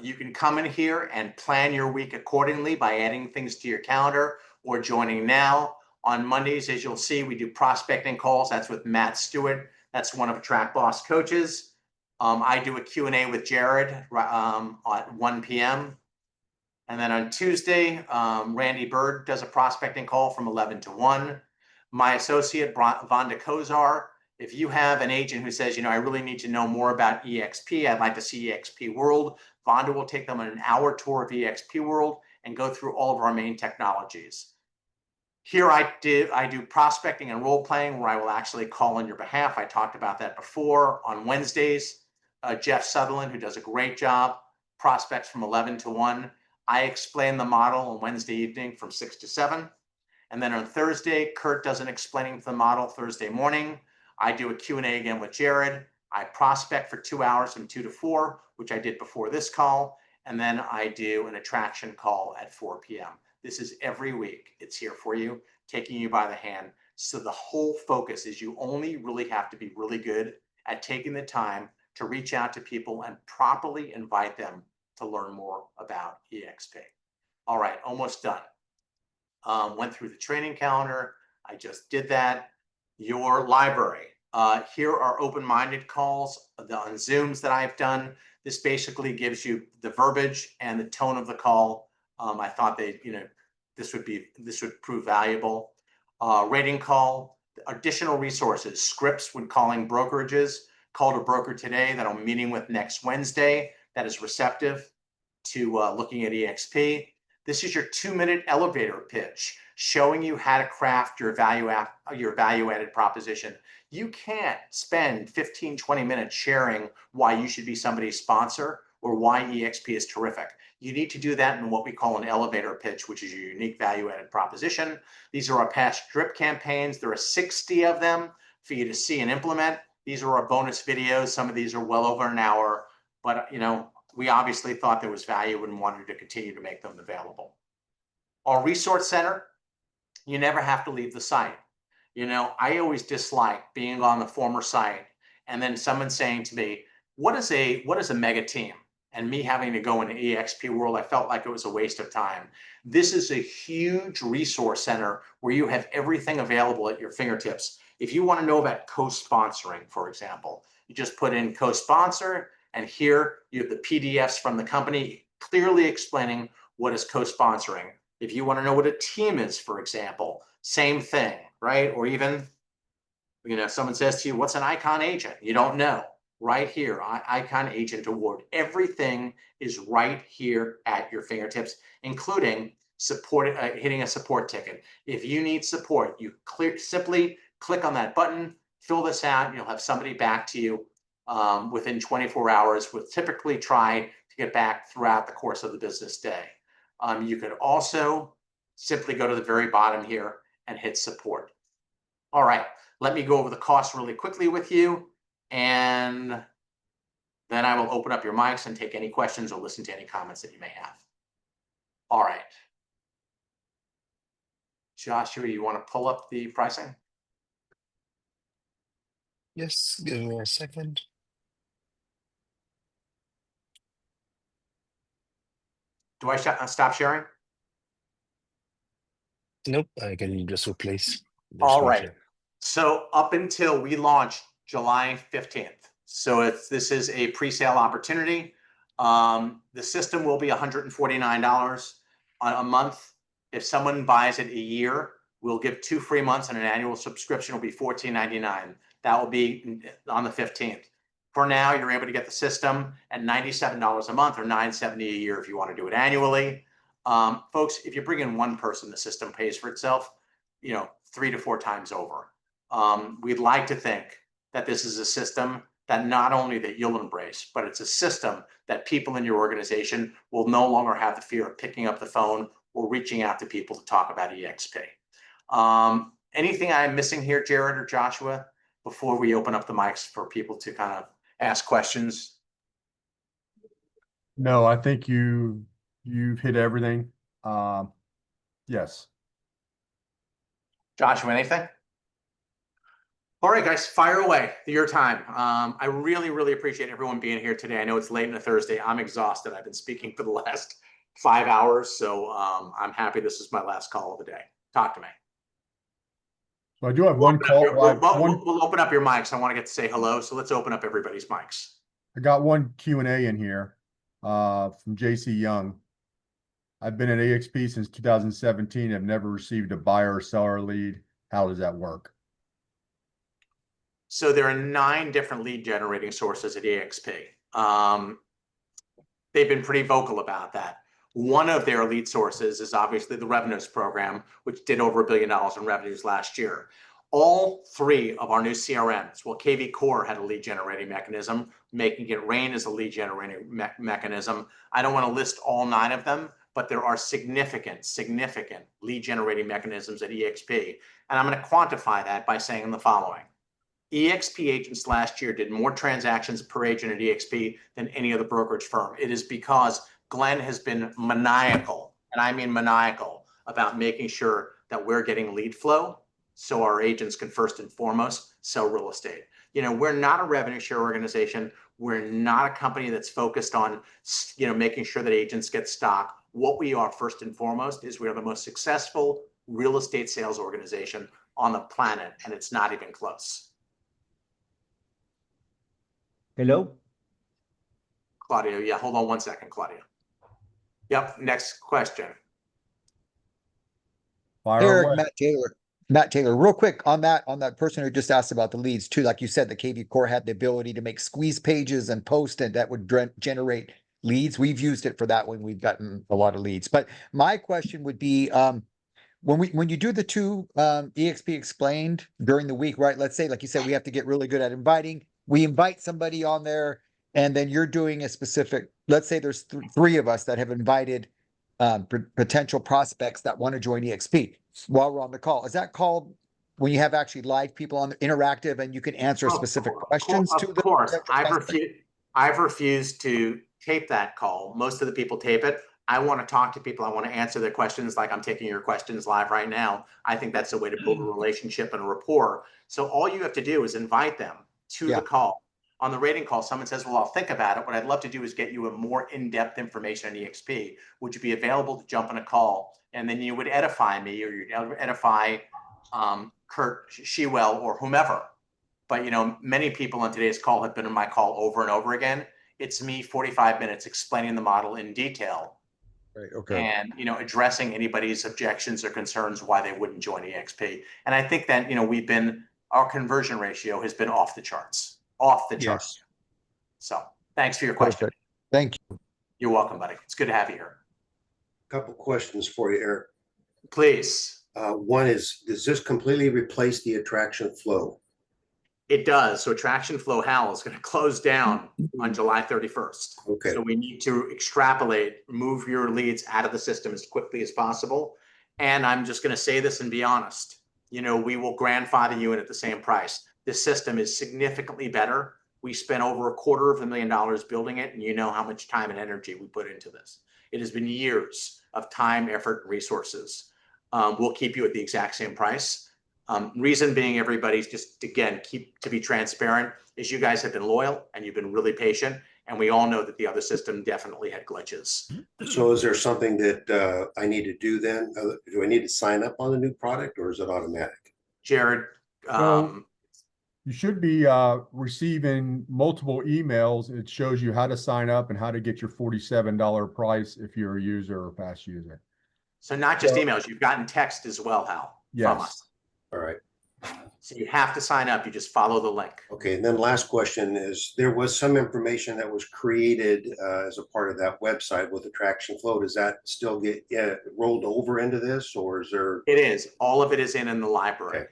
you can come in here and plan your week accordingly by adding things to your calendar or joining now. On Mondays, as you'll see, we do prospecting calls. That's with Matt Stewart. That's one of Track Boss coaches. I do a Q&A with Jared at 1 p.m. And then on Tuesday, Randy Bird does a prospecting call from 11 to 1. My associate, Vonda Kozar, if you have an agent who says, I really need to know more about EXP, I'd like to see EXP World, Vonda will take them on an hour tour of EXP World and go through all of our main technologies. Here I do prospecting and role playing where I will actually call on your behalf. I talked about that before. On Wednesdays, Jeff Sutherland, who does a great job, prospects from 11 to 1. I explain the model on Wednesday evening from 6 to 7. And then on Thursday, Kurt does an explaining the model Thursday morning. I do a Q&A again with Jared. I prospect for 2 hours from 2 to 4, which I did before this call. And then I do an attraction call at 4 p.m. This is every week. It's here for you, taking you by the hand. So the whole focus is you only really have to be really good at taking the time to reach out to people and properly invite them to learn more about EXP. All right, almost done. Went through the training calendar. I just did that. Your library. Here are open-minded calls on Zooms that I've done. This basically gives you the verbiage and the tone of the call. I thought this would prove valuable. Rating call, additional resources, scripts when calling brokerages. Called a broker today that I'm meeting with next Wednesday that is receptive to looking at EXP. This is your 2-minute elevator pitch showing you how to craft your value-added proposition. You can't spend 15, 20 minutes sharing why you should be somebody's sponsor or why EXP is terrific. You need to do that in what we call an elevator pitch, which is your unique value-added proposition. These are our past drip campaigns. There are 60 of them for you to see and implement. These are our bonus videos. Some of these are well over an hour, but we obviously thought there was value and wanted to continue to make them available. Our resource center, you never have to leave the site. I always dislike being on the former site and then someone saying to me, what is a mega team? And me having to go into EXP World, I felt like it was a waste of time. This is a huge resource center where you have everything available at your fingertips. If you want to know about co-sponsoring, for example, you just put in co-sponsor, and here you have the PDFs from the company clearly explaining what is co-sponsoring. If you want to know what a team is, for example, same thing, right? Or even, someone says to you, what's an Icon agent? You don't know. Right here, Icon Agent Award. Everything is right here at your fingertips, including hitting a support ticket. If you need support, you simply click on that button, fill this out, and you'll have somebody back to you within 24 hours. We'll typically try to get back throughout the course of the business day. You could also simply go to the very bottom here and hit support. All right, let me go over the costs really quickly with you, and then I will open up your mics and take any questions or listen to any comments that you may have. All right. Joshua, you want to pull up the pricing? Yes, give me a second. Do I stop sharing? Nope, I can just replace. All right. So up until we launch July 15th. So this is a pre-sale opportunity. The system will be $149 a month. If someone buys it a year, we'll give 2 free months, and an annual subscription will be $14.99. That will be on the 15th. For now, you're able to get the system at $97 a month or $970 a year if you want to do it annually. Folks, if you bring in one person, the system pays for itself, 3 to 4 times over. We'd like to think that this is a system that not only that you'll embrace, but it's a system that people in your organization will no longer have the fear of picking up the phone or reaching out to people to talk about EXP. Anything I'm missing here, Jared or Joshua, before we open up the mics for people to kind of ask questions? No, I think you've hit everything. Yes. Joshua, anything? All right, guys, fire away. Your time. I really, really appreciate everyone being here today. I know it's late on a Thursday. I'm exhausted. I've been speaking for the last 5 hours, so I'm happy this is my last call of the day. Talk to me. So I do have one call. We'll open up your mics. I want to get to say hello, so let's open up everybody's mics. I got one Q&A in here from JC Young. I've been at EXP since 2017. I've never received a buyer or seller lead. How does that work? So there are 9 different lead generating sources at EXP. They've been pretty vocal about that. One of their lead sources is obviously the revenues program, which did over $1 billion in revenues last year. All 3 of our new CRMs, well, KV Core had a lead generating mechanism, Making It Rain is a lead generating mechanism. I don't want to list all 9 of them, but there are significant lead generating mechanisms at EXP. And I'm going to quantify that by saying the following. EXP agents last year did more transactions per agent at EXP than any other brokerage firm. It is because Glenn has been maniacal, and I mean maniacal, about making sure that we're getting lead flow so our agents can first and foremost sell real estate. You know, we're not a revenue share organization. We're not a company that's focused on, you know, making sure that agents get stock. What we are first and foremost is we are the most successful real estate sales organization on the planet, and it's not even close. Hello? Claudia, yeah, hold on one second, Claudia. Yep, next question. Fire Eric, away. Matt Taylor, real quick on that person who just asked about the leads too. Like you said, the KV Core had the ability to make squeeze pages and post, and that would generate leads. We've used it for that when we've gotten a lot of leads. But my question would be, when you do the 2 EXP explained during the week, right? Let's say, like you said, we have to get really good at inviting. We invite somebody on there, and then you're doing a specific, let's say there's 3 of us that have invited potential prospects that want to join EXP while we're on the call. Is that called when you have actually live people on the interactive and you can answer specific questions to them? Of course, I've refused to tape that call. Most of the people tape it. I want to talk to people. I want to answer their questions like I'm taking your questions live right now. I think that's a way to build a relationship and a rapport. So all you have to do is invite them to the call. On the rating call, someone says, well, I'll think about it. What I'd love to do is get you a more in-depth information on EXP. Would you be available to jump on a call? And then you would edify me, or you'd edify Kurt Shewell or whomever. But, you know, many people on today's call have been on my call over and over again. It's me 45 minutes explaining the model in detail. Right, okay. And, you know, addressing anybody's objections or concerns why they wouldn't join EXP. And I think that, you know, our conversion ratio has been off the charts. Yes. So thanks for your question. Perfect. Thank you. You're welcome, buddy. It's good to have you here. Couple questions for you, Eric. Please. One is, does this completely replace the attraction flow? It does. So Attraction Flow Hell is going to close down on July 31st. Okay. So we need to extrapolate, move your leads out of the system as quickly as possible. And I'm just going to say this and be honest. You know, we will grandfather you in at the same price. This system is significantly better. We spent over $250,000 building it, and you know how much time and energy we put into this. It has been years of time, effort, and resources. We'll keep you at the exact same price. Reason being, everybody's just, again, to be transparent, is you guys have been loyal and you've been really patient. And we all know that the other system definitely had glitches. So is there something that I need to do then? Do I need to sign up on the new product, or is it automatic? Jared, You should be receiving multiple emails. It shows you how to sign up and how to get your $47 price if you're a user or past user. so not just emails, you've gotten text as well, Hal, from us. All right. So you have to sign up. You just follow the link. Okay. And then last question is, there was some information that was created as a part of that website with Attraction Flow. Does that still get rolled over into this, or is there? It is. All of it is in the library. Okay.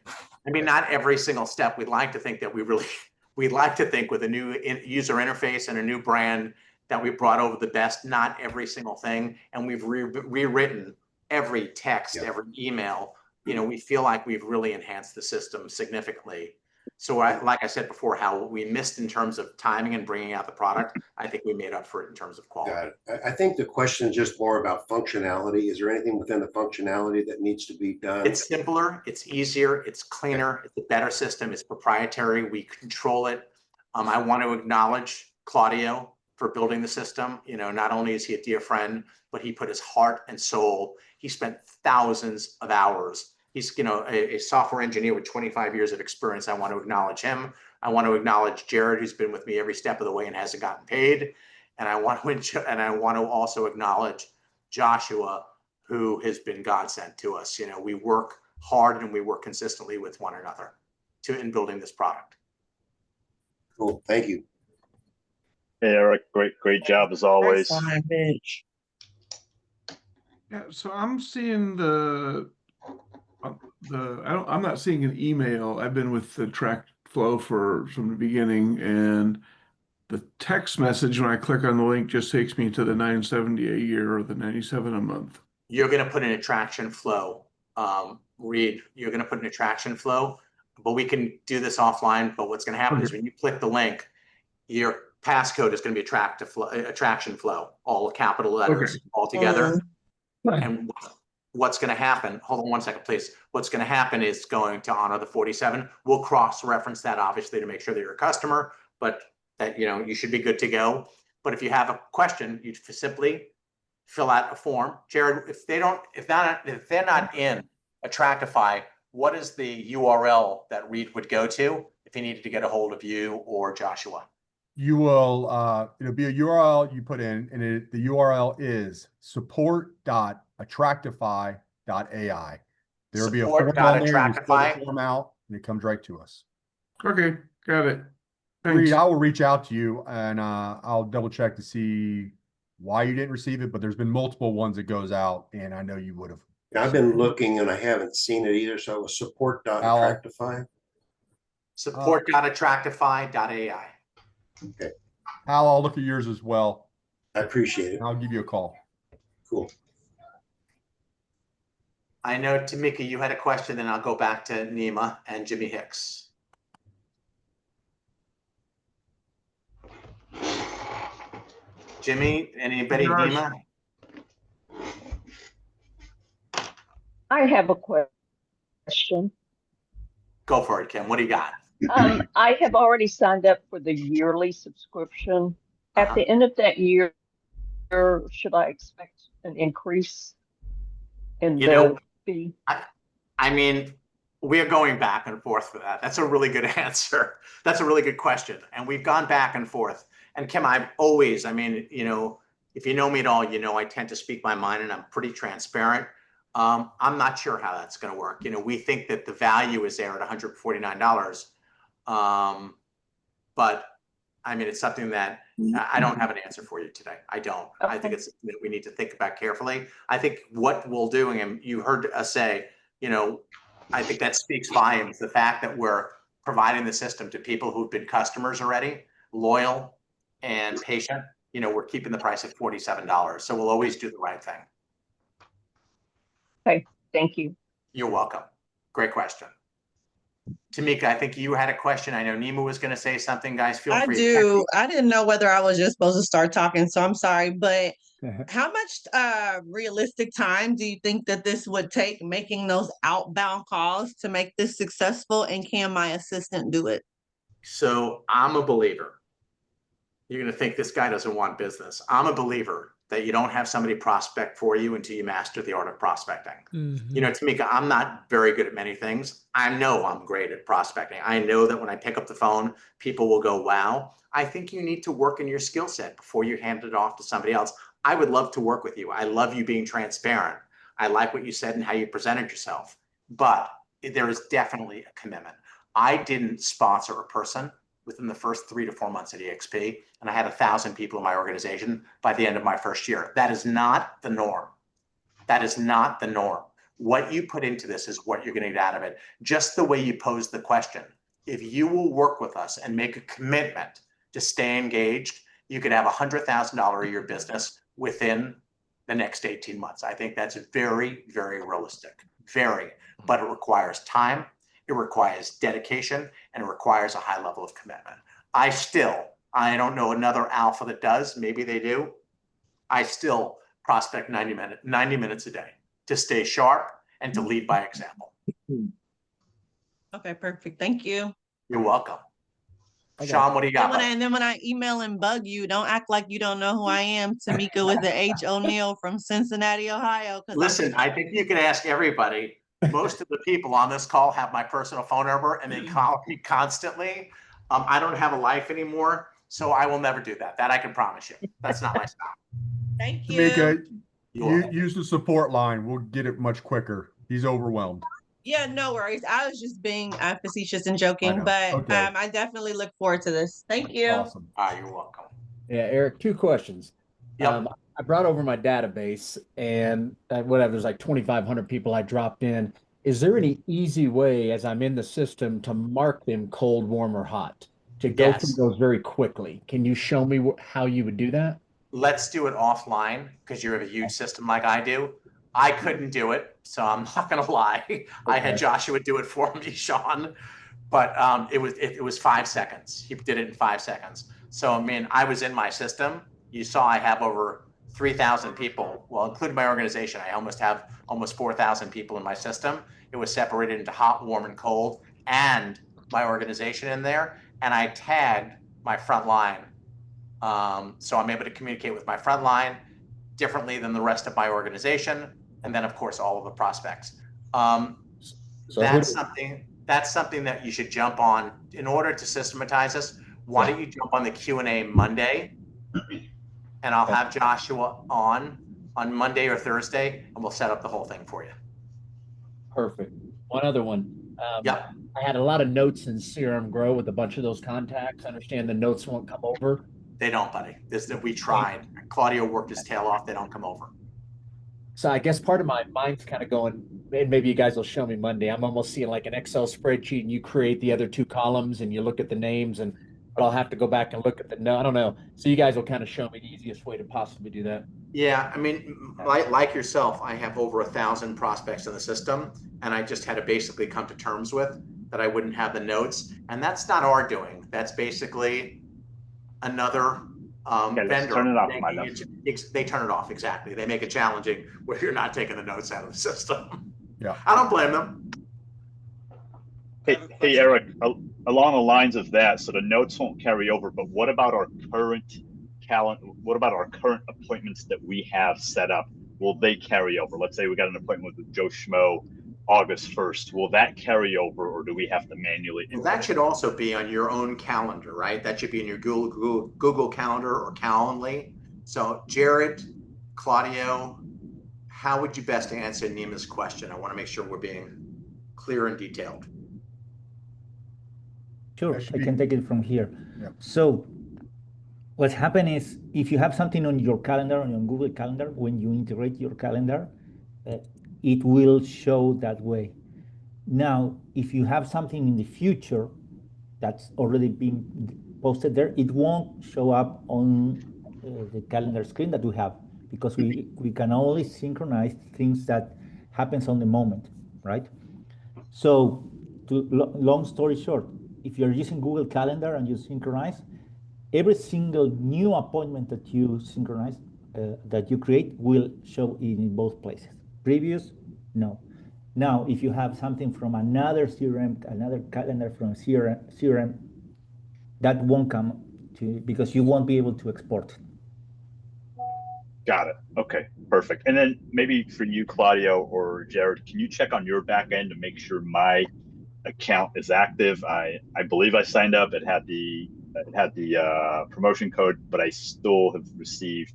I mean, not every single step. We'd like to think that we'd like to think with a new user interface and a new brand that we brought over the best, not every single thing. And we've rewritten every text, every email. You know, we feel like we've really enhanced the system significantly. So like I said before, how we missed in terms of timing and bringing out the product, I think we made up for it in terms of Got quality. it. I think the question is just more about functionality. Is there anything within the functionality that needs to be done? It's simpler, it's easier, it's cleaner, it's a better system, it's proprietary, we control it. I want to acknowledge Claudio for building the system. You know, not only is he a dear friend, but he put his heart and soul. He spent thousands of hours. He's, you know, a software engineer with 25 years of experience. I want to acknowledge him. I want to acknowledge Jared, who's been with me every step of the way and hasn't gotten paid. And I want to also acknowledge Joshua, who has been God sent to us. You know, we work hard and we work consistently with one another in building this product. Cool, thank you. Hey, Eric, great job as always. Yeah, so I'm seeing I'm not seeing an email. I've been with the track flow from the beginning, and the text message when I click on the link just takes me to the $970 a year or the $97 a month. You're going to put an attraction flow, Reed. You're going to put an attraction flow, but we can do this offline. But what's going to happen is when you click the link, your passcode is going to be attraction flow, all capital letters, all together. And what's going to happen? Hold on one second, please. What's going to happen is going to honor the 47. We'll cross-reference that obviously to make sure that you're a customer, but that, you know, you should be good to go. But if you have a question, you simply fill out a form. Jared, if they're not in Attractify, what is the URL that Reed would go to if he needed to get a hold of you or Joshua? You will, it'll be a URL you put in, and the URL is support.attractify.ai. There'll be a form on there, you fill the form out, and it comes right to us. Okay, got it. Thanks. Reed, I will reach out to you, and I'll double check to see why you didn't receive it, but there's been multiple ones that goes out, and I know you would have. I've been looking and I haven't seen it either, so it was support.attractify. Support.attractify.ai. Okay, Al, I'll look at yours as well. I appreciate it. And I'll give you a call. Cool. I know, Tamika, you had a question, then I'll go back to Nima and Jimmy Hicks. Jimmy, anybody? Josh. Nima? I have a question. Go for it, Kim. What do you got? I have already signed up for the yearly subscription. At the end of that year, should I expect an increase in the fee? I mean, we are going back and forth for that. That's a really good answer. That's a really good question. And we've gone back and forth. And Kim, I've always, I mean, you know, if you know me at all, you know I tend to speak my mind and I'm pretty transparent. I'm not sure how that's going to work. You know, we think that the value is there at $149. But I mean, it's something that I don't have an answer for you today. I don't. Okay. I think it's something that we need to think about carefully. I think what we'll do, and you heard us say, you know, I think that speaks volumes. The fact that we're providing the system to people who've been customers already, loyal and patient, you know, we're keeping the price at $47. So we'll always do the right thing. Okay, thank you. You're welcome. Great question. Tamika, I think you had a question. I know Nima was going to say something. Guys, feel free. I do. I didn't know whether I was just supposed to start talking, so I'm sorry. But how much realistic time do you think that this would take making those outbound calls to make this successful? And can my assistant do it? So I'm a believer. You're going to think this guy doesn't want business. I'm a believer that you don't have somebody prospect for you until you master the art of prospecting. You know, Tamika, I'm not very good at many things. I know I'm great at prospecting. I know that when I pick up the phone, people will go, wow. I think you need to work in your skill set before you hand it off to somebody else. I would love to work with you. I love you being transparent. I like what you said and how you presented yourself, but there is definitely a commitment. I didn't sponsor a person within the first 3 to 4 months at EXP, and I had 1,000 people in my organization by the end of my first year. That is not the norm. That is not the norm. What you put into this is what you're going to get out of it. Just the way you pose the question. If you will work with us and make a commitment to stay engaged, you could have $100,000 a year business within the next 18 months. I think that's very, very realistic. Very, but it requires time. It requires dedication and it requires a high level of commitment. I don't know another alpha that does, maybe they do. I still prospect 90 minutes a day to stay sharp and to lead by example. Okay, perfect. Thank you. You're welcome. Sean, what do you got? And then when I email and bug you, don't act like you don't know who I am. Tamika with the H. O'Neill from Cincinnati, Ohio. Listen, I think you can ask everybody. Most of the people on this call have my personal phone number and they call me constantly. I don't have a life anymore, so I will never do that. That I can promise you. That's not my style. Thank you. Tamika, use the support line. We'll get it much quicker. He's overwhelmed. Yeah, no worries. I was just being facetious and joking, but Okay. I definitely look forward to this. Thank you. Awesome. You're welcome. Yeah, Eric, 2 questions. Yep. I brought over my database and whatever, there's like 2,500 people I dropped in. Is there any easy way as I'm in the system to mark them cold, warm, or hot? To go through those very quickly. Can you show me how you would do that? Let's do it offline because you have a huge system like I do. I couldn't do it, so I'm not going to lie. Okay. I had Joshua do it for me, Sean, but it was 5 seconds. He did it in 5 seconds. So I mean, I was in my system. You saw I have over 3,000 people. Well, including my organization, I have almost 4,000 people in my system. It was separated into hot, warm, and cold, and my organization in there. And I tagged my front line. So I'm able to communicate with my front line differently than the rest of my organization. And then of course, all of the prospects. That's something that you should jump on in order to systematize this. Why don't you jump on the Q&A Monday and I'll have Joshua on Monday or Thursday and we'll set up the whole thing for you. Perfect. One other one. I had a lot of notes in CRM Grow with a bunch of those contacts. I understand the notes won't come over. They don't, buddy. We tried. Claudio worked his tail off. They don't come over. So I guess part of my mind's kind of going, and maybe you guys will show me Monday. I'm almost seeing like an Excel spreadsheet and you create the other 2 columns and you look at the names but I'll have to go back and look at I don't know. So you guys will kind of show me the easiest way to possibly do that. Yeah. I mean, like yourself, I have over 1,000 prospects in the system and I just had to basically come to terms with that I wouldn't have the notes. And that's not our doing. That's basically another vendor. Turn it off, they turn it off. Exactly. They make it challenging where you're not taking the notes out of the system. Yeah. I don't blame them. Hey, Eric, along the lines of that, so the notes won't carry over, but what about our current calendar? What about our current appointments that we have set up? Will they carry over? Let's say we got an appointment with Joe Schmo August 1st. Will that carry over or do we have to manually? Well, that should also be on your own calendar, right? That should be in your Google Calendar or Calendly. So Jared, Claudio, how would you best answer Nima's question? I want to make sure we're being clear and detailed. Sure, I can take it from here. Yeah. So what's happening is if you have something on your calendar, on your Google Calendar, when you integrate your calendar, it will show that way. Now, if you have something in the future that's already been posted there, it won't show up on the calendar screen that we have because we can only synchronize things that happens on the moment, right? So long story short, if you're using Google Calendar and you synchronize, every single new appointment that you synchronize, that you create will show in both places. Previous, no. Now, if you have something from another CRM, another calendar from CRM, that won't come to because you won't be able to export. Got it. Okay, perfect. And then maybe for you, Claudio or Jared, can you check on your back end to make sure my account is active? I believe I signed up. It had the promotion code, but I still have received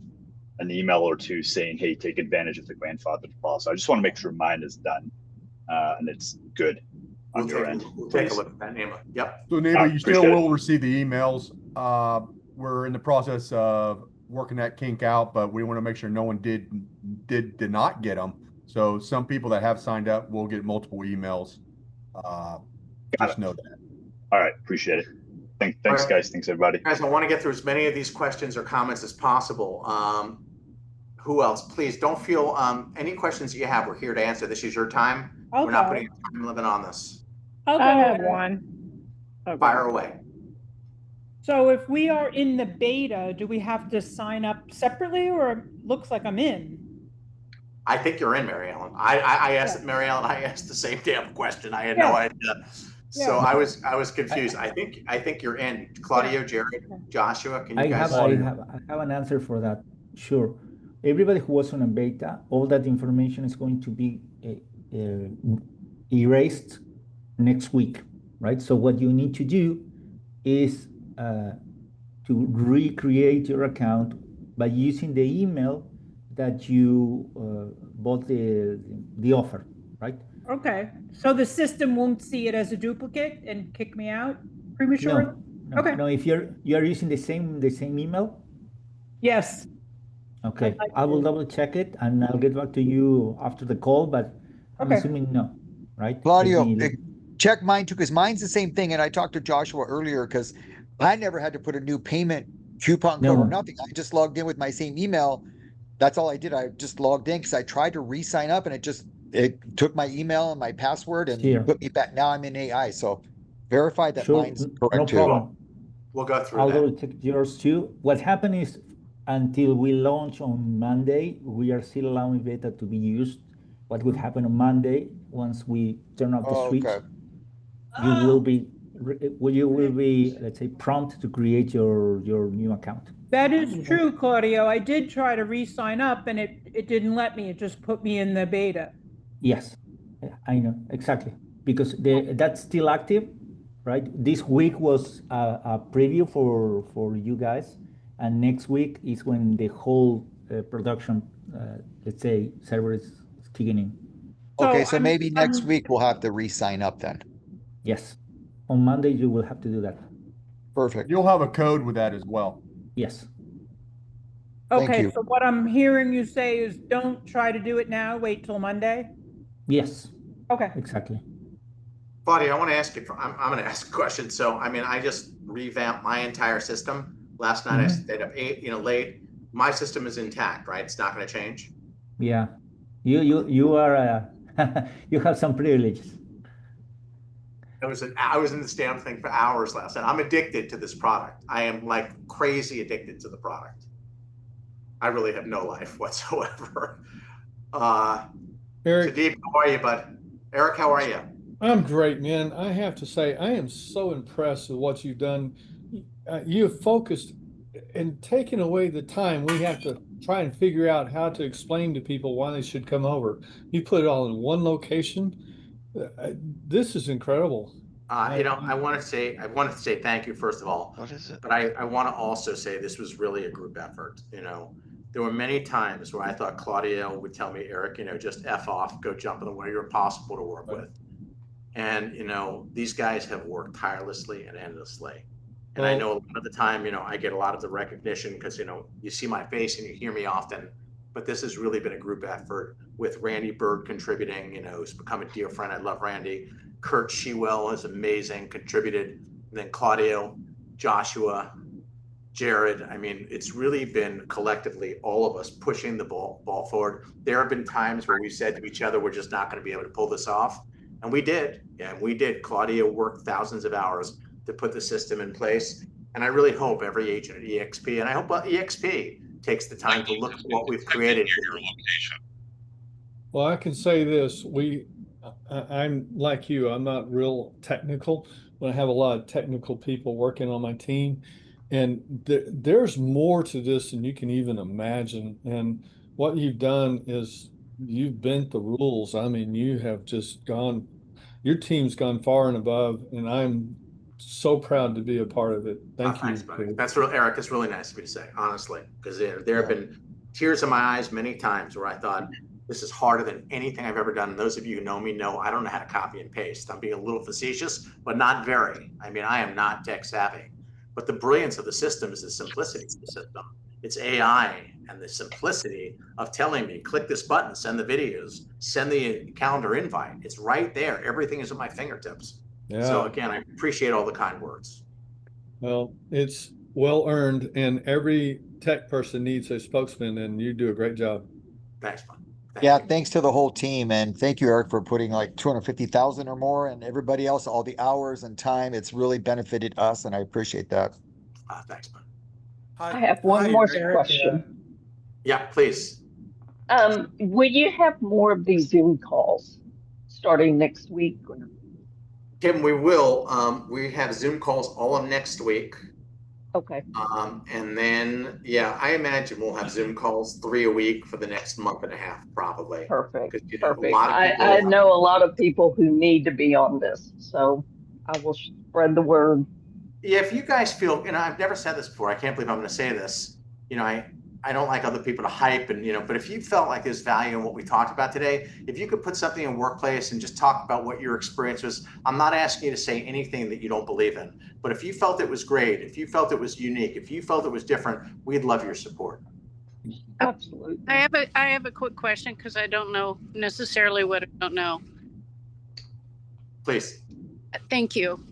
an email or 2 saying, "Hey, take advantage of the grandfathered clause." So I just want to make sure mine is done and it's good on your end. We'll take a look at that, Nima. Yep. So Nima, you still will receive the emails. We're in the process of working that kink out, but we want to make sure no one did not get them. So some people that have signed up will get multiple emails. Just know that. All right, appreciate it. Thanks, guys. Thanks, everybody. Guys, I want to get through as many of these questions or comments as possible. Who else? Please don't feel any questions that you have. We're here to answer. This is your time. Okay. We're not putting a time limit on this. I'll I go have ahead. one. Oh, go Fire ahead. away. So if we are in the beta, do we have to sign up separately, or it looks like I'm in? I think you're in, Mary Ellen. I asked Mary Ellen. I asked the same damn question. I had no idea. So Yeah. I was confused. I think you're in. Claudio, Jared, Joshua, can you I guys? have an answer for that. Sure. Everybody who was on a beta, all that information is going to be erased next week, right? So what you need to do is to recreate your account by using the email that you bought the offer, right? Okay, so the system won't see it as a duplicate and kick me out prematurely? Okay. No, if you're using the same email. Yes. Okay, I will double check it and I'll get back to you after the call, but I'm assuming no, right? Claudio, check mine too, because mine's the same thing. And I talked to Joshua earlier because I never had to put a new payment coupon code or nothing. I just logged in with my same email. That's all I did. I just logged in because I tried to re-sign up and it took my email and my password and put me back. Now I'm in AI. So verify that mine's correct no too. problem. We'll go through I'll that. double check yours too. What happened is until we launch on Monday, we are still allowing beta to be used. What would happen on Monday once we turn off the switch? You will be let's say prompt to create your new account. That is true, Claudio. I did try to re-sign up and it didn't let me. It just put me in the beta. Yes, I know exactly because that's still active, right? This week was a preview for you guys, and next week is when the whole production, let's say, server is kicking in. Okay, so maybe next week we'll have to re-sign up then. Yes, on Monday you will have to do that. Perfect. You'll have a code with that as well. Yes. Okay, so what I'm hearing you say is don't try to do it now, wait till Monday? Yes. Okay. Exactly. Claudia, I want to ask you, I'm going to ask a question. So, I mean, I just revamped my entire system. Last night I stayed up late. My system is intact, right? It's not going to change. Yeah. You are, you have some privileges. I was in this damn thing for hours last night. I'm addicted to this product. I am like crazy addicted to the product. I really have no life whatsoever. Eric, Sadeep, how are you, bud? Eric, how are you? I'm great, man. I have to say, I am so impressed with what you've done. You have focused and taken away the time we have to try and figure out how to explain to people why they should come over. You put it all in one location. This is incredible. I want to say thank you, first of all. What is it? But I want to also say this was really a group effort. There were many times where I thought Claudio would tell me, Eric, just F off, go jump in the way. You're impossible to work with. And, these guys have worked tirelessly and endlessly. And I know a lot of the time, I get a lot of the recognition because, you see my face and you hear me often. But this has really been a group effort with Randy Bird contributing, who's become a dear friend. I love Randy. Kurt Shewell is amazing, contributed. And then Claudio, Joshua, Jared. I mean, it's really been collectively all of us pushing the ball forward. There have been times where we said to each other, we're just not going to be able to pull this off. And we did. Yeah, we did. Claudio worked thousands of hours to put the system in place. And I really hope every agent at EXP, and I hope EXP takes the time to look at what we've created. Well, I can say this. I'm like you. I'm not real technical, but I have a lot of technical people working on my team. And there's more to this than you can even imagine. And what you've done is you've bent the rules. I mean, you have just your team's gone far and above, and I'm so proud to be a part of it. Thank you. Thanks, buddy. That's real, Eric. It's really nice of you to say, honestly, because there have been tears in my eyes many times where I thought, this is harder than anything I've ever done. And those of you who know me know I don't know how to copy and paste. I'm being a little facetious, but not very. I mean, I am not tech savvy. But the brilliance of the system is the simplicity of the system. It's AI and the simplicity of telling me, click this button, send the videos, send the calendar invite. It's right there. Everything is at my fingertips. Yeah. So again, I appreciate all the kind words. Well, it's well earned, and every tech person needs a spokesman, and you do a great job. Thanks, man. Yeah, thanks to the whole team, and thank you, Eric, for putting like 250,000 or more, and everybody else, all the hours and time. It's really benefited us, and I appreciate that. Thanks, man. I have one more question. Yeah, please. Will you have more of these Zoom calls starting next week? Kim, we will. We have Zoom calls all of next week. Okay, And then, yeah, I imagine we'll have Zoom calls 3 a week for the next month and a half, probably. perfect, 'Cause, a perfect. lot of I people. know a lot of people who need to be on this, so I will spread the word. Yeah, if you guys feel, I've never said this before. I can't believe I'm going to say this. I don't like other people to hype but if you felt like there's value in what we talked about today, if you could put something in workplace and just talk about what your experience was, I'm not asking you to say anything that you don't believe in, but if you felt it was great, if you felt it was unique, if you felt it was different, we'd love your support. Absolutely. I have a quick question because I don't know necessarily what I don't know. Please. Thank you.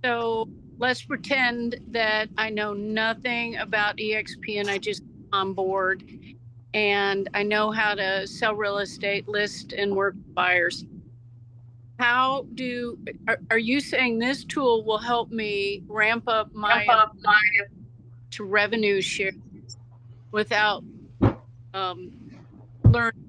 So let's pretend that I know nothing about EXP and I just on board and I know how to sell real estate, list and work with buyers. Are you saying this tool will help me ramp up my to revenue share without learning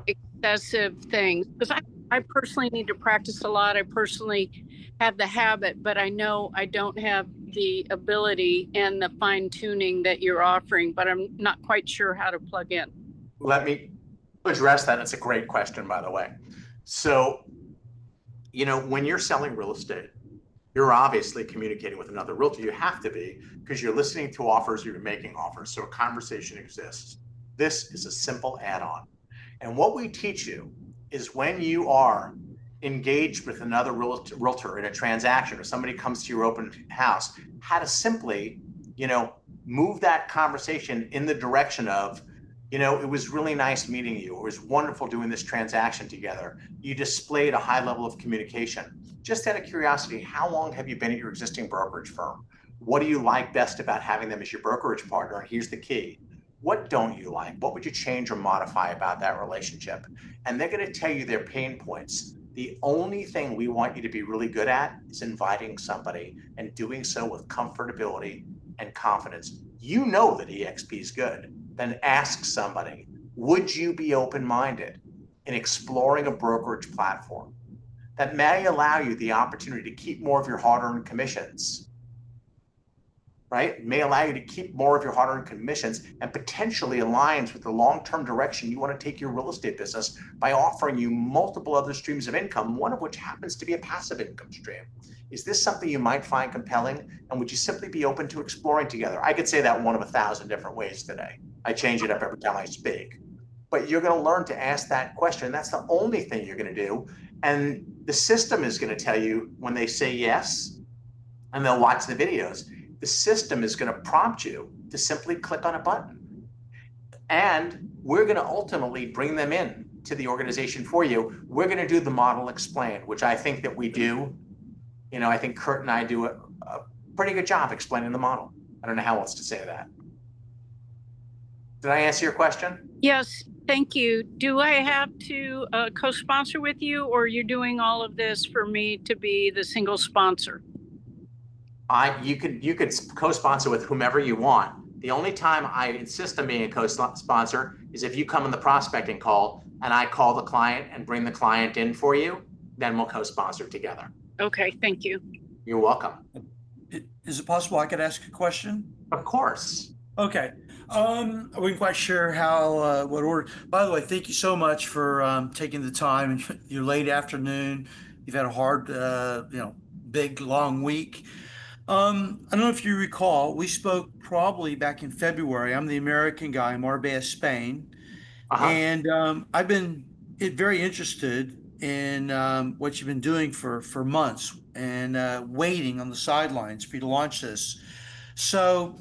excessive things? Because I personally need to practice a lot. I personally have the habit, but I know I don't have the ability and the fine tuning that you're offering, but I'm not quite sure how to plug in. Let me address that. It's a great question, by the way. So, when you're selling real estate, you're obviously communicating with another realtor. You have to be, because you're listening to offers, you're making offers. So a conversation exists. This is a simple add-on. And what we teach you is when you are engaged with another realtor in a transaction or somebody comes to your open house, how to simply, move that conversation in the direction of, it was really nice meeting you. It was wonderful doing this transaction together. You displayed a high level of communication. Just out of curiosity, how long have you been at your existing brokerage firm? What do you like best about having them as your brokerage partner? And here's the key. What don't you like? What would you change or modify about that relationship? And they're going to tell you their pain points. The only thing we want you to be really good at is inviting somebody and doing so with comfortability and confidence. You know that EXP is good. Then ask somebody, would you be open-minded in exploring a brokerage platform that may allow you the opportunity to keep more of your hard-earned commissions, right? May allow you to keep more of your hard-earned commissions and potentially aligns with the long-term direction you want to take your real estate business by offering you multiple other streams of income, one of which happens to be a passive income stream. Is this something you might find compelling? And would you simply be open to exploring together? I could say that one of 1,000 different ways today. I change it up every time I speak. But you're going to learn to ask that question. That's the only thing you're going to do. And the system is going to tell you when they say yes, and they'll watch the videos. The system is going to prompt you to simply click on a button. And we're going to ultimately bring them in to the organization for you. We're going to do the model explain, which I think that we do. I think Kurt and I do a pretty good job explaining the model. I don't know how else to say that. Did I answer your question? Yes, thank you. Do I have to co-sponsor with you, or you're doing all of this for me to be the single sponsor? You could co-sponsor with whomever you want. The only time I insist on being a co-sponsor is if you come on the prospecting call and I call the client and bring the client in for you, then we'll co-sponsor together. Okay, thank you. You're welcome. Is it possible I could ask a question? Of course. Okay. I wasn't quite sure how what order. By the way, thank you so much for taking the time in your late afternoon. You've had a hard, big long week. I don't know if you recall, we spoke probably back in February. I'm the American guy, Marbella, Spain, and I've been very interested in what you've been doing for months and waiting on the sidelines for you to launch this. So,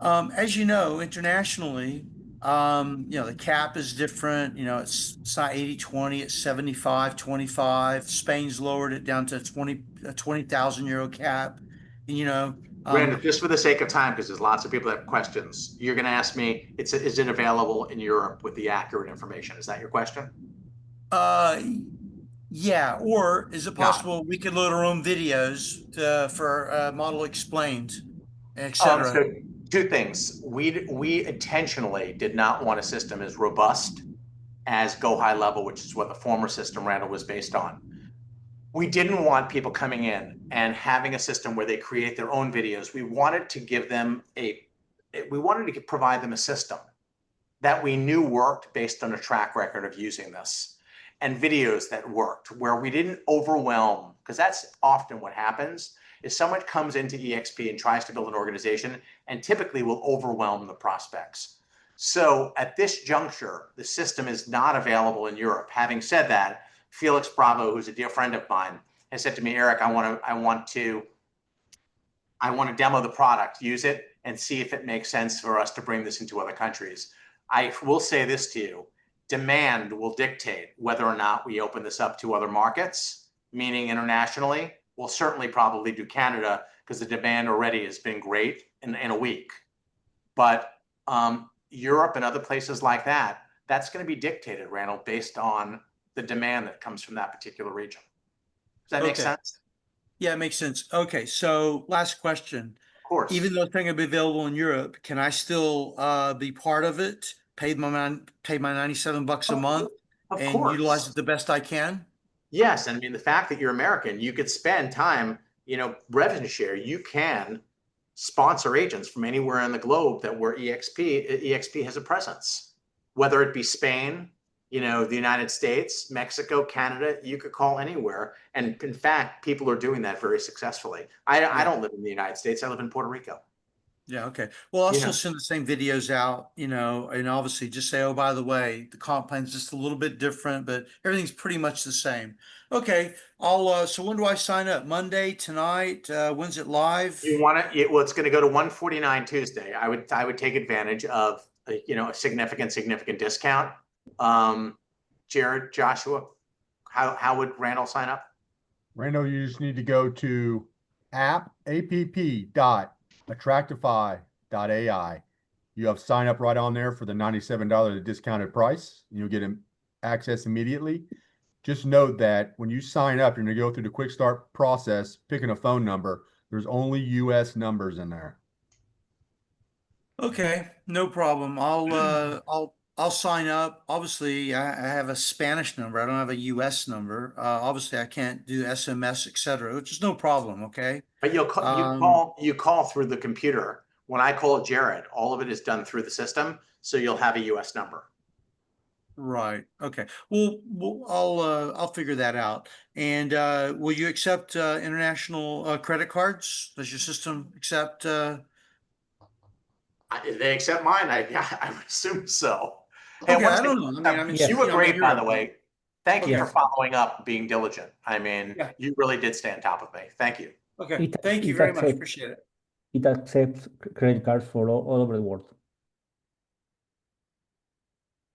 as you know, internationally, the cap is different. It's not 80-20, it's 75-25. Spain's lowered it down to 20,000 euro cap. And, Brandon, just for the sake of time, because there's lots of people that have questions, you're going to ask me, is it available in Europe with the accurate information? Is that your question? Yeah, or is it Got it. possible we could load our own videos for Model Explained, etc.? So two things. We intentionally did not want a system as robust as Go High Level, which is what the former system Randall was based on. We didn't want people coming in and having a system where they create their own videos. We wanted to give them provide them a system that we knew worked based on a track record of using this, and videos that worked, where we didn't overwhelm, because that's often what happens, is someone comes into EXP and tries to build an organization and typically will overwhelm the prospects. So at this juncture, the system is not available in Europe. Having said that, Felix Bravo, who's a dear friend of mine, has said to me, Eric, I want to demo the product, use it, and see if it makes sense for us to bring this into other countries. I will say this to you, demand will dictate whether or not we open this up to other markets, meaning internationally. We'll certainly probably do Canada because the demand already has been great in a week. But Europe and other places like that, that's going to be dictated, Randall, based on the demand that comes from that particular region. Does that make sense? Yeah, it makes sense. Okay, so last question. Of course. Even though it's going to be available in Europe, can I still be part of it? Pay my $97 a month and utilize it the best I can? Yes, and I mean the fact that you're American, you could spend time, revenue share. You can sponsor agents from anywhere in the globe where EXP has a presence, whether it be Spain, the United States, Mexico, Canada. You could call anywhere, and in fact, people are doing that very successfully. I don't live in the United States. I live in Puerto Rico. Yeah, okay. Well, I'll still send the same videos out, and obviously just say, oh, by the way, the comp plan's just a little bit different, but everything's pretty much the same. Okay, so when do I sign up? Monday, tonight? When's it live? You want to, well, it's going to go to 149 Tuesday. I would take advantage of, a significant discount. Jared, Joshua, how would Randall sign up? Randall, you just need to go to app.attractify.ai. You have sign up right on there for the $97 discounted price. You'll get access immediately. Just note that when you sign up, you're going to go through the quick start process, picking a phone number. There's only US numbers in there. Okay, no problem. I'll sign up. Obviously, I have a Spanish number. I don't have a US number. Obviously, I can't do SMS, etc., which is no problem. Okay. But you call through the computer. When I call Jared, all of it is done through the system, so you'll have a US number. Right. Okay. Well, I'll figure that out. And will you accept international credit cards? Does your system accept? They accept mine. I would assume so. Okay, I don't know. I mean, you were great, by the way. Thank you for following up, being diligent. I mean, you really did stay on top of me. Thank you. Okay, thank you very much. Appreciate it. It accepts credit cards for all over the world.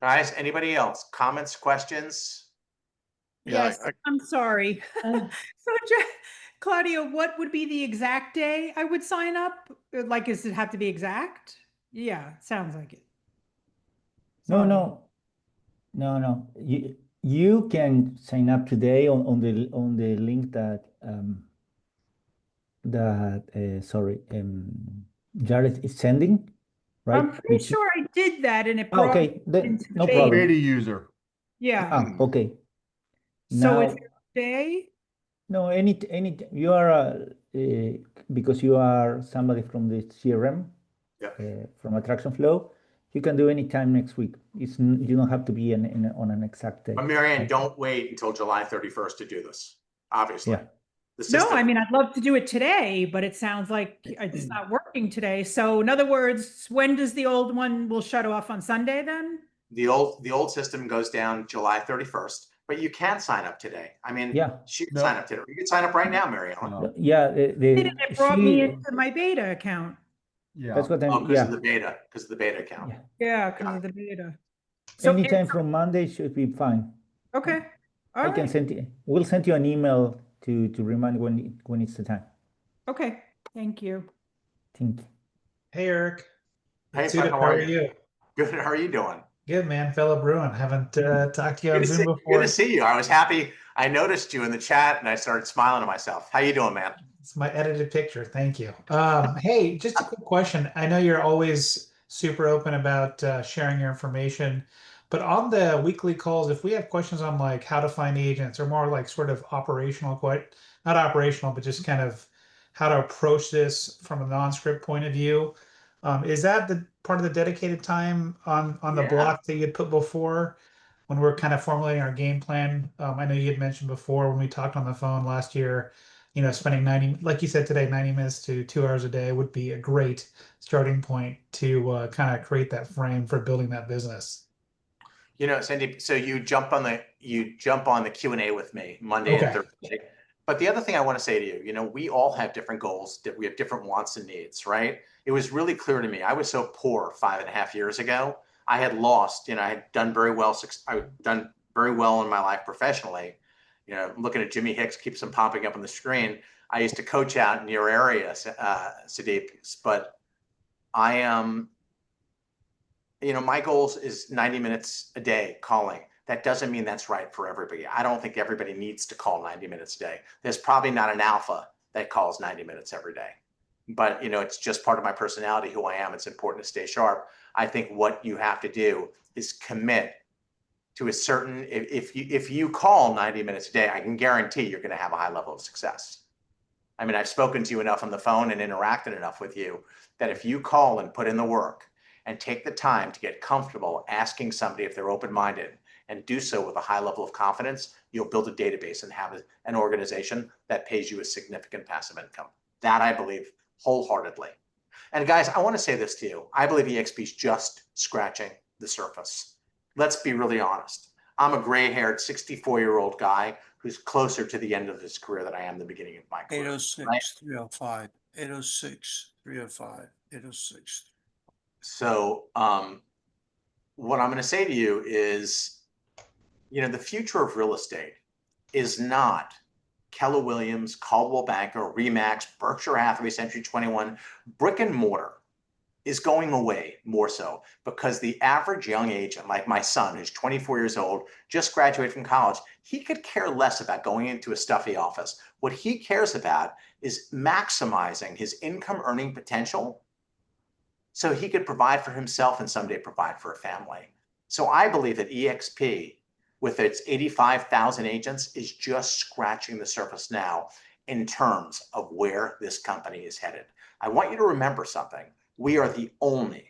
Guys, anybody else? Comments, questions? Yes, I'm sorry. So, Claudia, what would be the exact day I would sign up? Like, does it have to be exact? Yeah, sounds like it. No. You can sign up today on the link that Jared is sending, right? I'm pretty sure I did that, and it brought okay, then no the problem. Beta user. Yeah. Okay. So it's today? No, any you are because you are somebody from the CRM, from Attraction Flow. You can do any time next week. You don't have to be on an exact day. But Marianne, don't wait until July 31st to do this. Obviously. Yeah. No, I mean, I'd love to do it today, but it sounds like it's not working today. So in other words, when does the old one will shut off on Sunday then? The old system goes down July 31st, but you can sign up today. I mean, she can sign up today. You can sign up right now, Marianne. Yeah. It brought me into my beta account. Yeah. That's what because of the beta, account. Yeah, because of the beta. So anytime from Monday should be fine. Okay. All right. We'll send you an email to remind when it's the time. Okay. Thank you. Thank you. Hey, Eric. Hey, It's Bud, Edith. how How are are you? you? Good. How are you doing? Good, man. Fellow Bruin. Haven't talked to you Good on to Zoom see, before. good to see you. I was happy. I noticed you in the chat and I started smiling to myself. How you doing, man? It's my edited picture. Thank you. Hey, just a quick question. I know you're always super open about sharing your information, but on the weekly calls, if we have questions on like how to find agents or more like sort of operational, quite not operational, but just kind of how to approach this from a non-script point of view, is that the part of the dedicated time on the Yeah. block that you'd put before when we're kind of formulating our game plan? I know you had mentioned before when we talked on the phone last year, spending 90, like you said today, 90 minutes to 2 hours a day would be a great starting point to kind of create that frame for building that business. Sandeep, so you jump on the Q&A with me Monday and Okay. Thursday. But the other thing I want to say to you, we all have different goals, we have different wants and needs, right? It was really clear to me. I was so poor 5.5 years ago. I had lost, I had done very well. I've done very well in my life professionally. Looking at Jimmy Hicks keeps them popping up on the screen. I used to coach out in your area, Sandeep, but I am, my goals is 90 minutes a day calling. That doesn't mean that's right for everybody. I don't think everybody needs to call 90 minutes a day. There's probably not an alpha that calls 90 minutes every day. But, it's just part of my personality, who I am. It's important to stay sharp. I think what you have to do is commit to a certain, if you call 90 minutes a day, I can guarantee you're going to have a high level of success. I mean, I've spoken to you enough on the phone and interacted enough with you that if you call and put in the work and take the time to get comfortable asking somebody if they're open-minded and do so with a high level of confidence, you'll build a database and have an organization that pays you a significant passive income. That I believe wholeheartedly. And guys, I want to say this to you. I believe EXP is just scratching the surface. Let's be really honest. I'm a gray-haired 64-year-old guy who's closer to the end of his career than I am the beginning of my career. 806, right? 305, 806, 305, 806. So what I'm going to say to you is, the future of real estate is not Keller Williams, Caldwell Banker, Remax, Berkshire Hathaway, Century 21. Brick and mortar is going away more so because the average young agent, like my son, who's 24 years old, just graduated from college, he could care less about going into a stuffy office. What he cares about is maximizing his income earning potential so he could provide for himself and someday provide for a family. So I believe that EXP, with its 85,000 agents, is just scratching the surface now in terms of where this company is headed. I want you to remember something. We are the only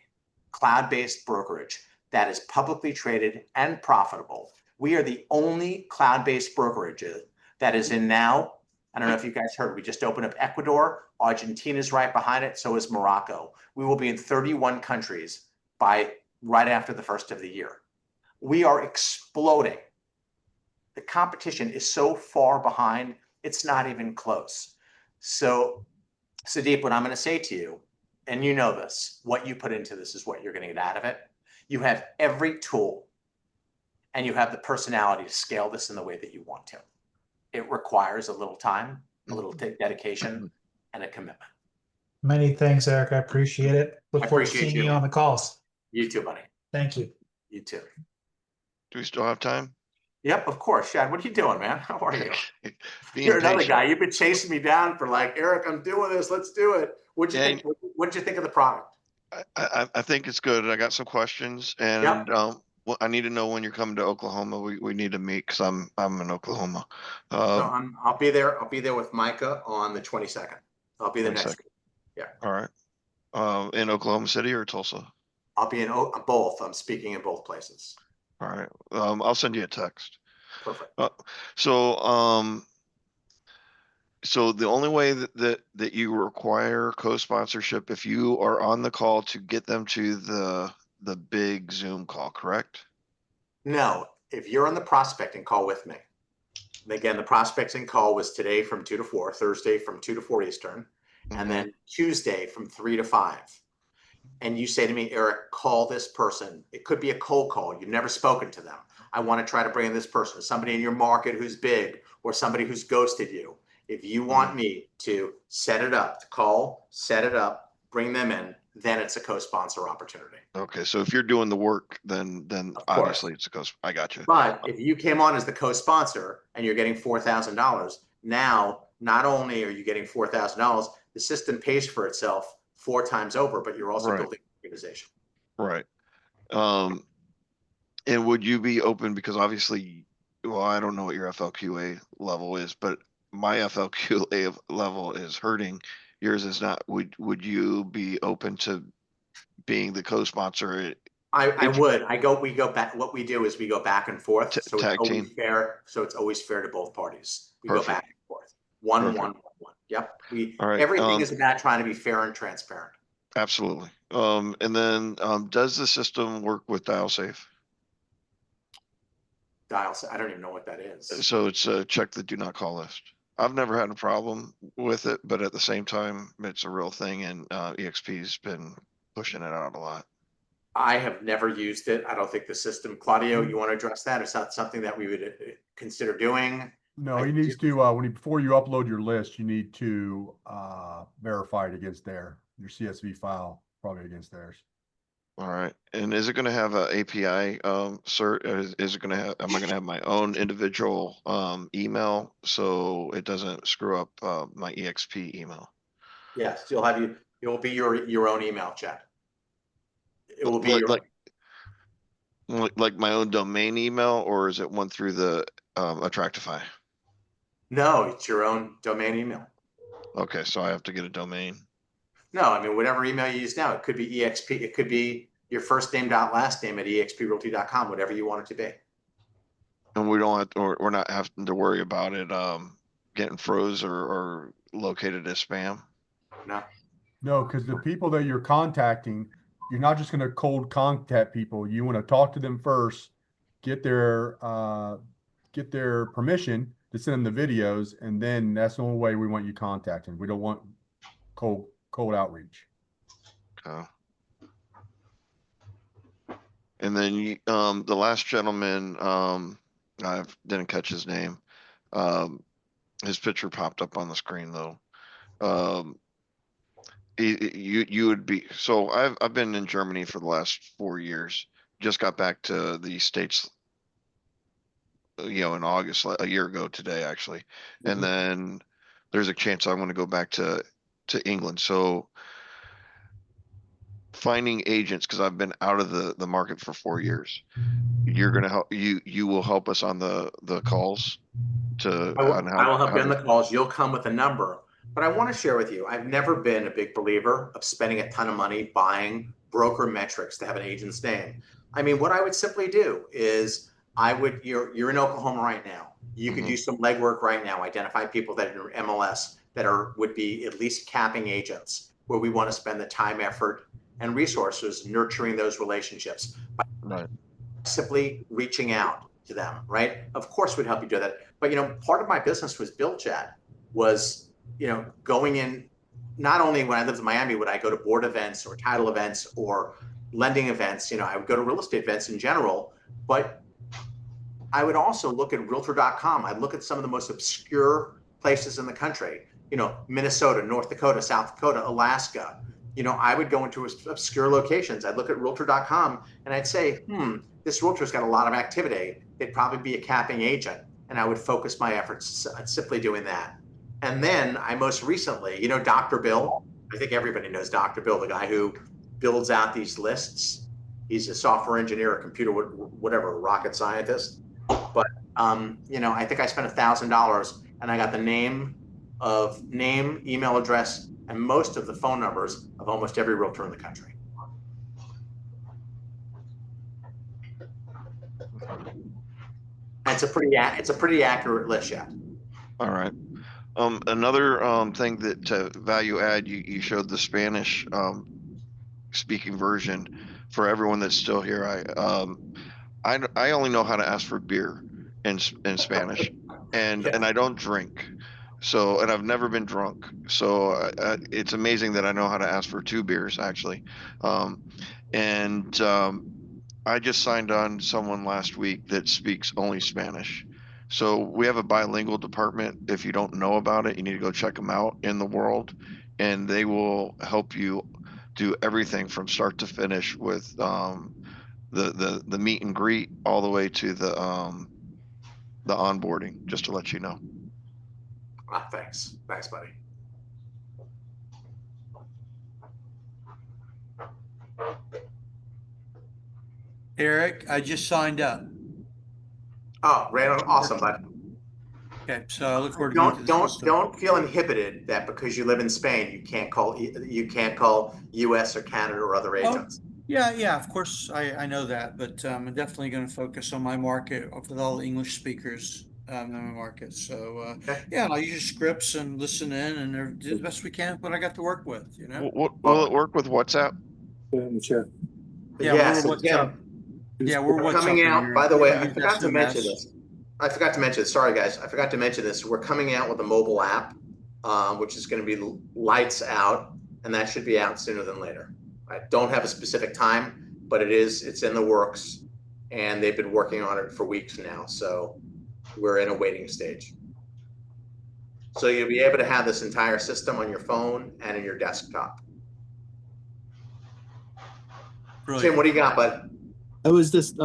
cloud-based brokerage that is publicly traded and profitable. We are the only cloud-based brokerage that is in now. I don't know if you guys heard, we just opened up Ecuador. Argentina's right behind it. So is Morocco. We will be in 31 countries by right after the first of the year. We are exploding. The competition is so far behind, it's not even close. So, Sandeep, what I'm going to say to you, and you know this, what you put into this is what you're going to get out of it. You have every tool and you have the personality to scale this in the way that you want to. It requires a little time, a little dedication, and a commitment. Many thanks, Eric. I appreciate it. Look I forward to appreciate seeing you you. on the calls. You too, buddy. Thank you. You too. Do we still have time? Yep, of course. Shad, what are you doing, man? How are you? Being You're another patient. guy. You've been chasing me down for like, Eric, I'm doing this. Let's do it. What'd you think? What'd you think of the product? I think it's good. I got some questions, and I need to know when you're coming to Oklahoma. We need to meet because I'm in Oklahoma. So I'll be there. I'll be there with Micah on the 22nd. I'll be there next week. Yeah. All right. In Oklahoma City or Tulsa? I'll be in both. I'm speaking in both places. All right. I'll send you a text. Perfect. So the only way that you require co-sponsorship if you are on the call to get them to the big Zoom call, correct? No, if you're on the prospecting call with me, and again, the prospecting call was today from 2 to 4, Thursday from 2 to 4 Eastern, and then Tuesday from 3 to 5. And you say to me, Eric, call this person. It could be a cold call. You've never spoken to them. I want to try to bring in this person, somebody in your market who's big or somebody who's ghosted you. If you want me to set it up, to call, set it up, bring them in, then it's a co-sponsor opportunity. Okay, so if you're doing the work, then Of course. obviously it's a co. I got you. But if you came on as the co-sponsor and you're getting $4,000, now not only are you getting $4,000, the system pays for itself 4 times over, but you're also Right. building an organization. Right. And would you be open, because obviously, well, I don't know what your FLQA level is, but my FLQA level is hurting. Yours is not. Would you be open to being the co-sponsor? I would. We go back. What we do is we go back and forth. So it's tag always team. fair. So it's always fair to both parties. We Perfect. go back and forth. One, Perfect. one, one. Yep. All right. Everything is about trying to be fair and transparent. Absolutely. And then does the system work with DialSafe? I don't even know what that is. So it's check the do not call list. I've never had a problem with it, but at the same time, it's a real thing, and EXP's been pushing it out a lot. I have never used it. I don't think the system. Claudio, you want to address that? Is that something that we would consider doing? No, he needs to, before you upload your list, you need to verify it against your CSV file, probably against theirs. All right. And is it going to have a API cert? Is it going to have, am I going to have my own individual email so it doesn't screw up my EXP email? Yes, it will be your own email, Chad. It will be like my own domain email, or is it one through the Attractify? No, it's your own domain email. Okay, so I have to get a domain. No, I mean, whatever email you use now, it could be EXP, it could be your first name dot last name at exprealty.com, whatever you want it to be. And we don't have to, we're not having to worry about it getting froze or located as spam. No. No, because the people that you're contacting, you're not just going to cold contact people. You want to talk to them first, get their permission to send them the videos, and then that's the only way we want you contacting. We don't want cold outreach. Okay. And then the last gentleman, I didn't catch his name. His picture popped up on the screen though. You would be, so I've been in Germany for the last 4 years. Just got back to the States, in August, a year ago today, actually. And then there's a chance I want to go back to England. So finding agents, because I've been out of the market for 4 years. You're gonna help you will help us on the calls to I will help you on the calls. You'll come with a number. But I want to share with you, I've never been a big believer of spending a ton of money buying broker metrics to have an agent's name. I mean, what I would simply do is you're in Oklahoma right now. You could do some legwork right now, identify people that are in MLS that would be at least capping agents, where we want to spend the time, effort, and resources nurturing those relationships. Right. Simply reaching out to them, right? Of course we'd help you do that. But part of my business was built, Chad, was going in. Not only when I lived in Miami would I go to board events or title events or lending events, I would go to real estate events in general, but I would also look at realtor.com. I'd look at some of the most obscure places in the country, Minnesota, North Dakota, South Dakota, Alaska. I would go into obscure locations. I'd look at realtor.com and I'd say, this realtor's got a lot of activity. They'd probably be a capping agent. And I would focus my efforts on simply doing that. And then I most recently, Dr. Bill, I think everybody knows Dr. Bill, the guy who builds out these lists. He's a software engineer, a computer, whatever, rocket scientist. But, I think I spent $1,000 and I got the name, email address, and most of the phone numbers of almost every realtor in the country. And it's a pretty accurate list, yeah. All right. Another thing that to value add, you showed the Spanish speaking version. For everyone that's still here, I only know how to ask for beer in Spanish, and I don't drink. So, and I've never been drunk. So it's amazing that I know how to ask for 2 beers actually. I just signed on someone last week that speaks only Spanish. So we have a bilingual department. If you don't know about it, you need to go check them out in the world, and they will help you do everything from start to finish with the meet and greet all the way to the onboarding, just to let you know. Thanks, buddy. Eric, I just signed up. Oh, Randall, awesome, bud. Okay, so I look forward to going through the system. Don't feel inhibited that because you live in Spain you can't call U.S. or Canada or other agents. Yeah, of course I know that, but I'm definitely going to focus on my market with all the English speakers in my market. So yeah, I'll use scripts and listen in and do the best we can with what I got to work with. You know. Will it work with WhatsApp? Sure. Yeah, so Tim, we're coming out. here. By the way, We I use forgot to mention SMS. this. Sorry, guys. I forgot to mention this. We're coming out with a mobile app, which is going to be lights out, and that should be out sooner than later. I don't have a specific time, but it's in the works, and they've been working on it for weeks now. So we're in a waiting stage. So you'll be able to have this entire system on your phone and in your desktop. Brilliant. Tim, what do you got, bud? I was just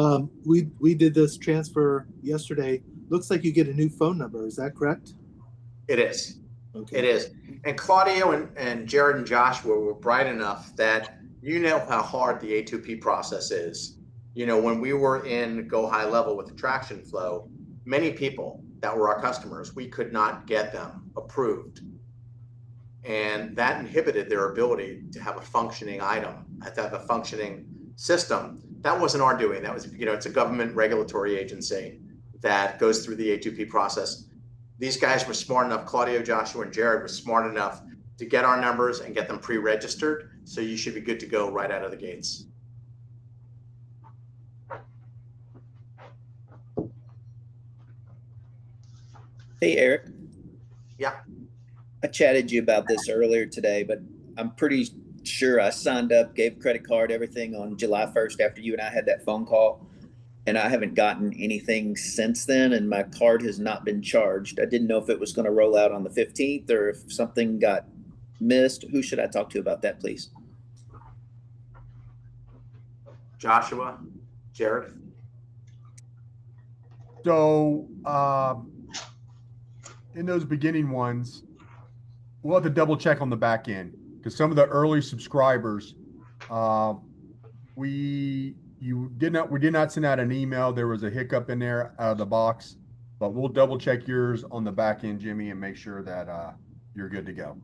we did this transfer yesterday. Looks like you get a new phone number. Is that correct? It is. Okay. It is. And Claudio and Jared and Joshua were bright enough that you know how hard the A2P process is. You know, when we were in Go High Level with Attraction Flow, many people that were our customers, we could not get them approved. And that inhibited their ability to have a functioning item, to have a functioning system. That wasn't our doing. That was, it's a government regulatory agency that goes through the A2P process. These guys were smart enough, Claudio, Joshua, and Jared were smart enough to get our numbers and get them pre-registered. So you should be good to go right out of the gates. Hey, Eric. Yeah. I chatted you about this earlier today, but I'm pretty sure I signed up, gave credit card, everything on July 1st after you and I had that phone call. And I haven't gotten anything since then, and my card has not been charged. I didn't know if it was going to roll out on the 15th or if something got missed. Who should I talk to about that, please? Joshua, Jared. So in those beginning ones, we'll have to double check on the back end because some of the early subscribers, we did not send out an email. There was a hiccup in there out of the box, but we'll double check yours on the back end, Jimmy, and make sure that you're good to go.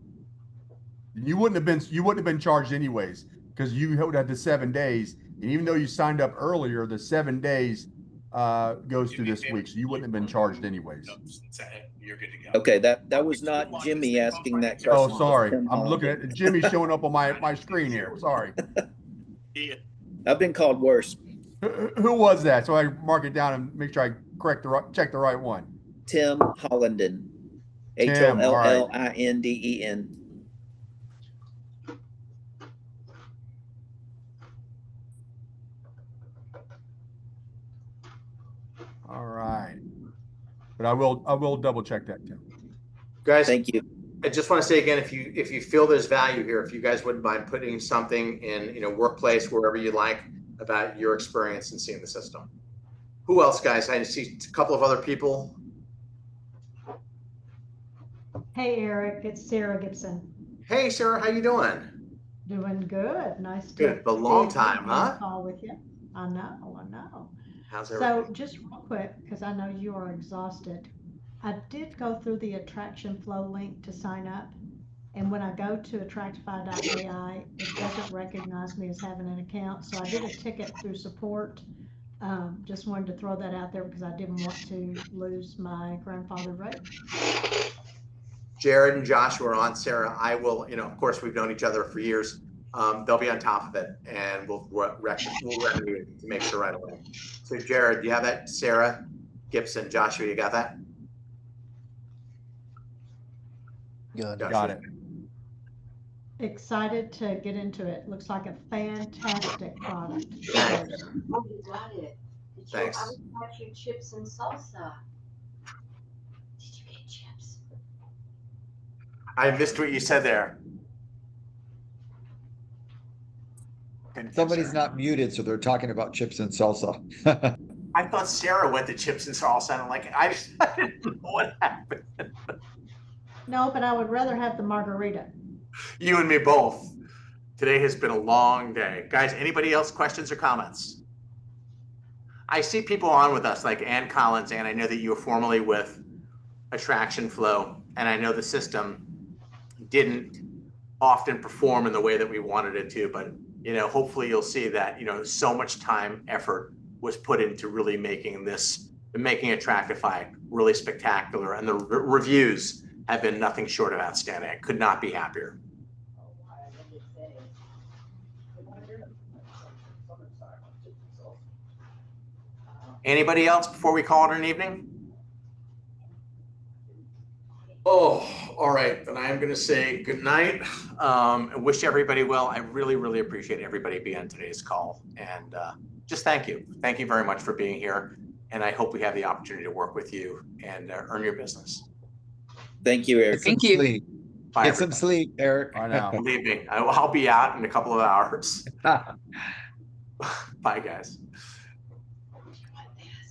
You wouldn't have been charged anyways because you had the 7 days, and even though you signed up earlier, the 7 days goes through this week, so you wouldn't have been charged anyways. You're good to go. Okay, that was not Jimmy asking that question. Oh, sorry. I'm looking at Jimmy showing up on my screen here. Sorry. I've been called worse. Who was that? So I mark it down and make sure I check the right one. Tim Hollenden. HOLLINDEN. All right. But I will double check that, Tim. Guys, thank you. I just want to say again, if you feel there's value here, if you guys wouldn't mind putting something in, workplace, wherever you like, about your experience and seeing the system. Who else, guys? I see a couple of other people. Hey, Eric, it's Sarah Gibson. Hey, Sarah, how you doing? Doing good. Nice to good. A long time, huh? Call with you. I know. How's everything? So just real quick, because I know you are exhausted. I did go through the Attraction Flow link to sign up. And when I go to Attractify.ai, it doesn't recognize me as having an account. So I did a ticket through support. Just wanted to throw that out there because I didn't want to lose my grandfather rate. Jared and Joshua are on. Sarah, I will, of course, we've known each other for years. They'll be on top of it, and we'll to make sure right away. So, Jared, do you have that? Sarah Gibson, Joshua, you got that? Got it. Excited to get into it. Looks like a fantastic product. Thanks. Oh, you got it. Thanks. I got you chips and salsa. Did you get chips? I missed what you said there. Somebody's not muted, so they're talking about chips and salsa. I thought Sarah went to chips and salsa, and I'm like, I didn't know what happened. No, but I would rather have the margarita. You and me both. Today has been a long day. Guys, anybody else questions or comments? I see people on with us like Ann Collins, and I know that you were formerly with Attraction Flow, and I know the system didn't often perform in the way that we wanted it to, but hopefully you'll see that so much time, effort was put into really making Attractify really spectacular, and the reviews have been nothing short of outstanding. I could not be happier. Anybody else before we call it an evening? Oh, all right. Then I am going to say good night. I wish everybody well. I really, really appreciate everybody being on today's call. And just thank you. Thank you very much for being here. And I hope we have the opportunity to work with you and earn your business. Thank you, Eric. Thank you. Bye, Get some sleep, Eric. Bye now. Believe me, I'll be out in a couple of hours. Bye, guys.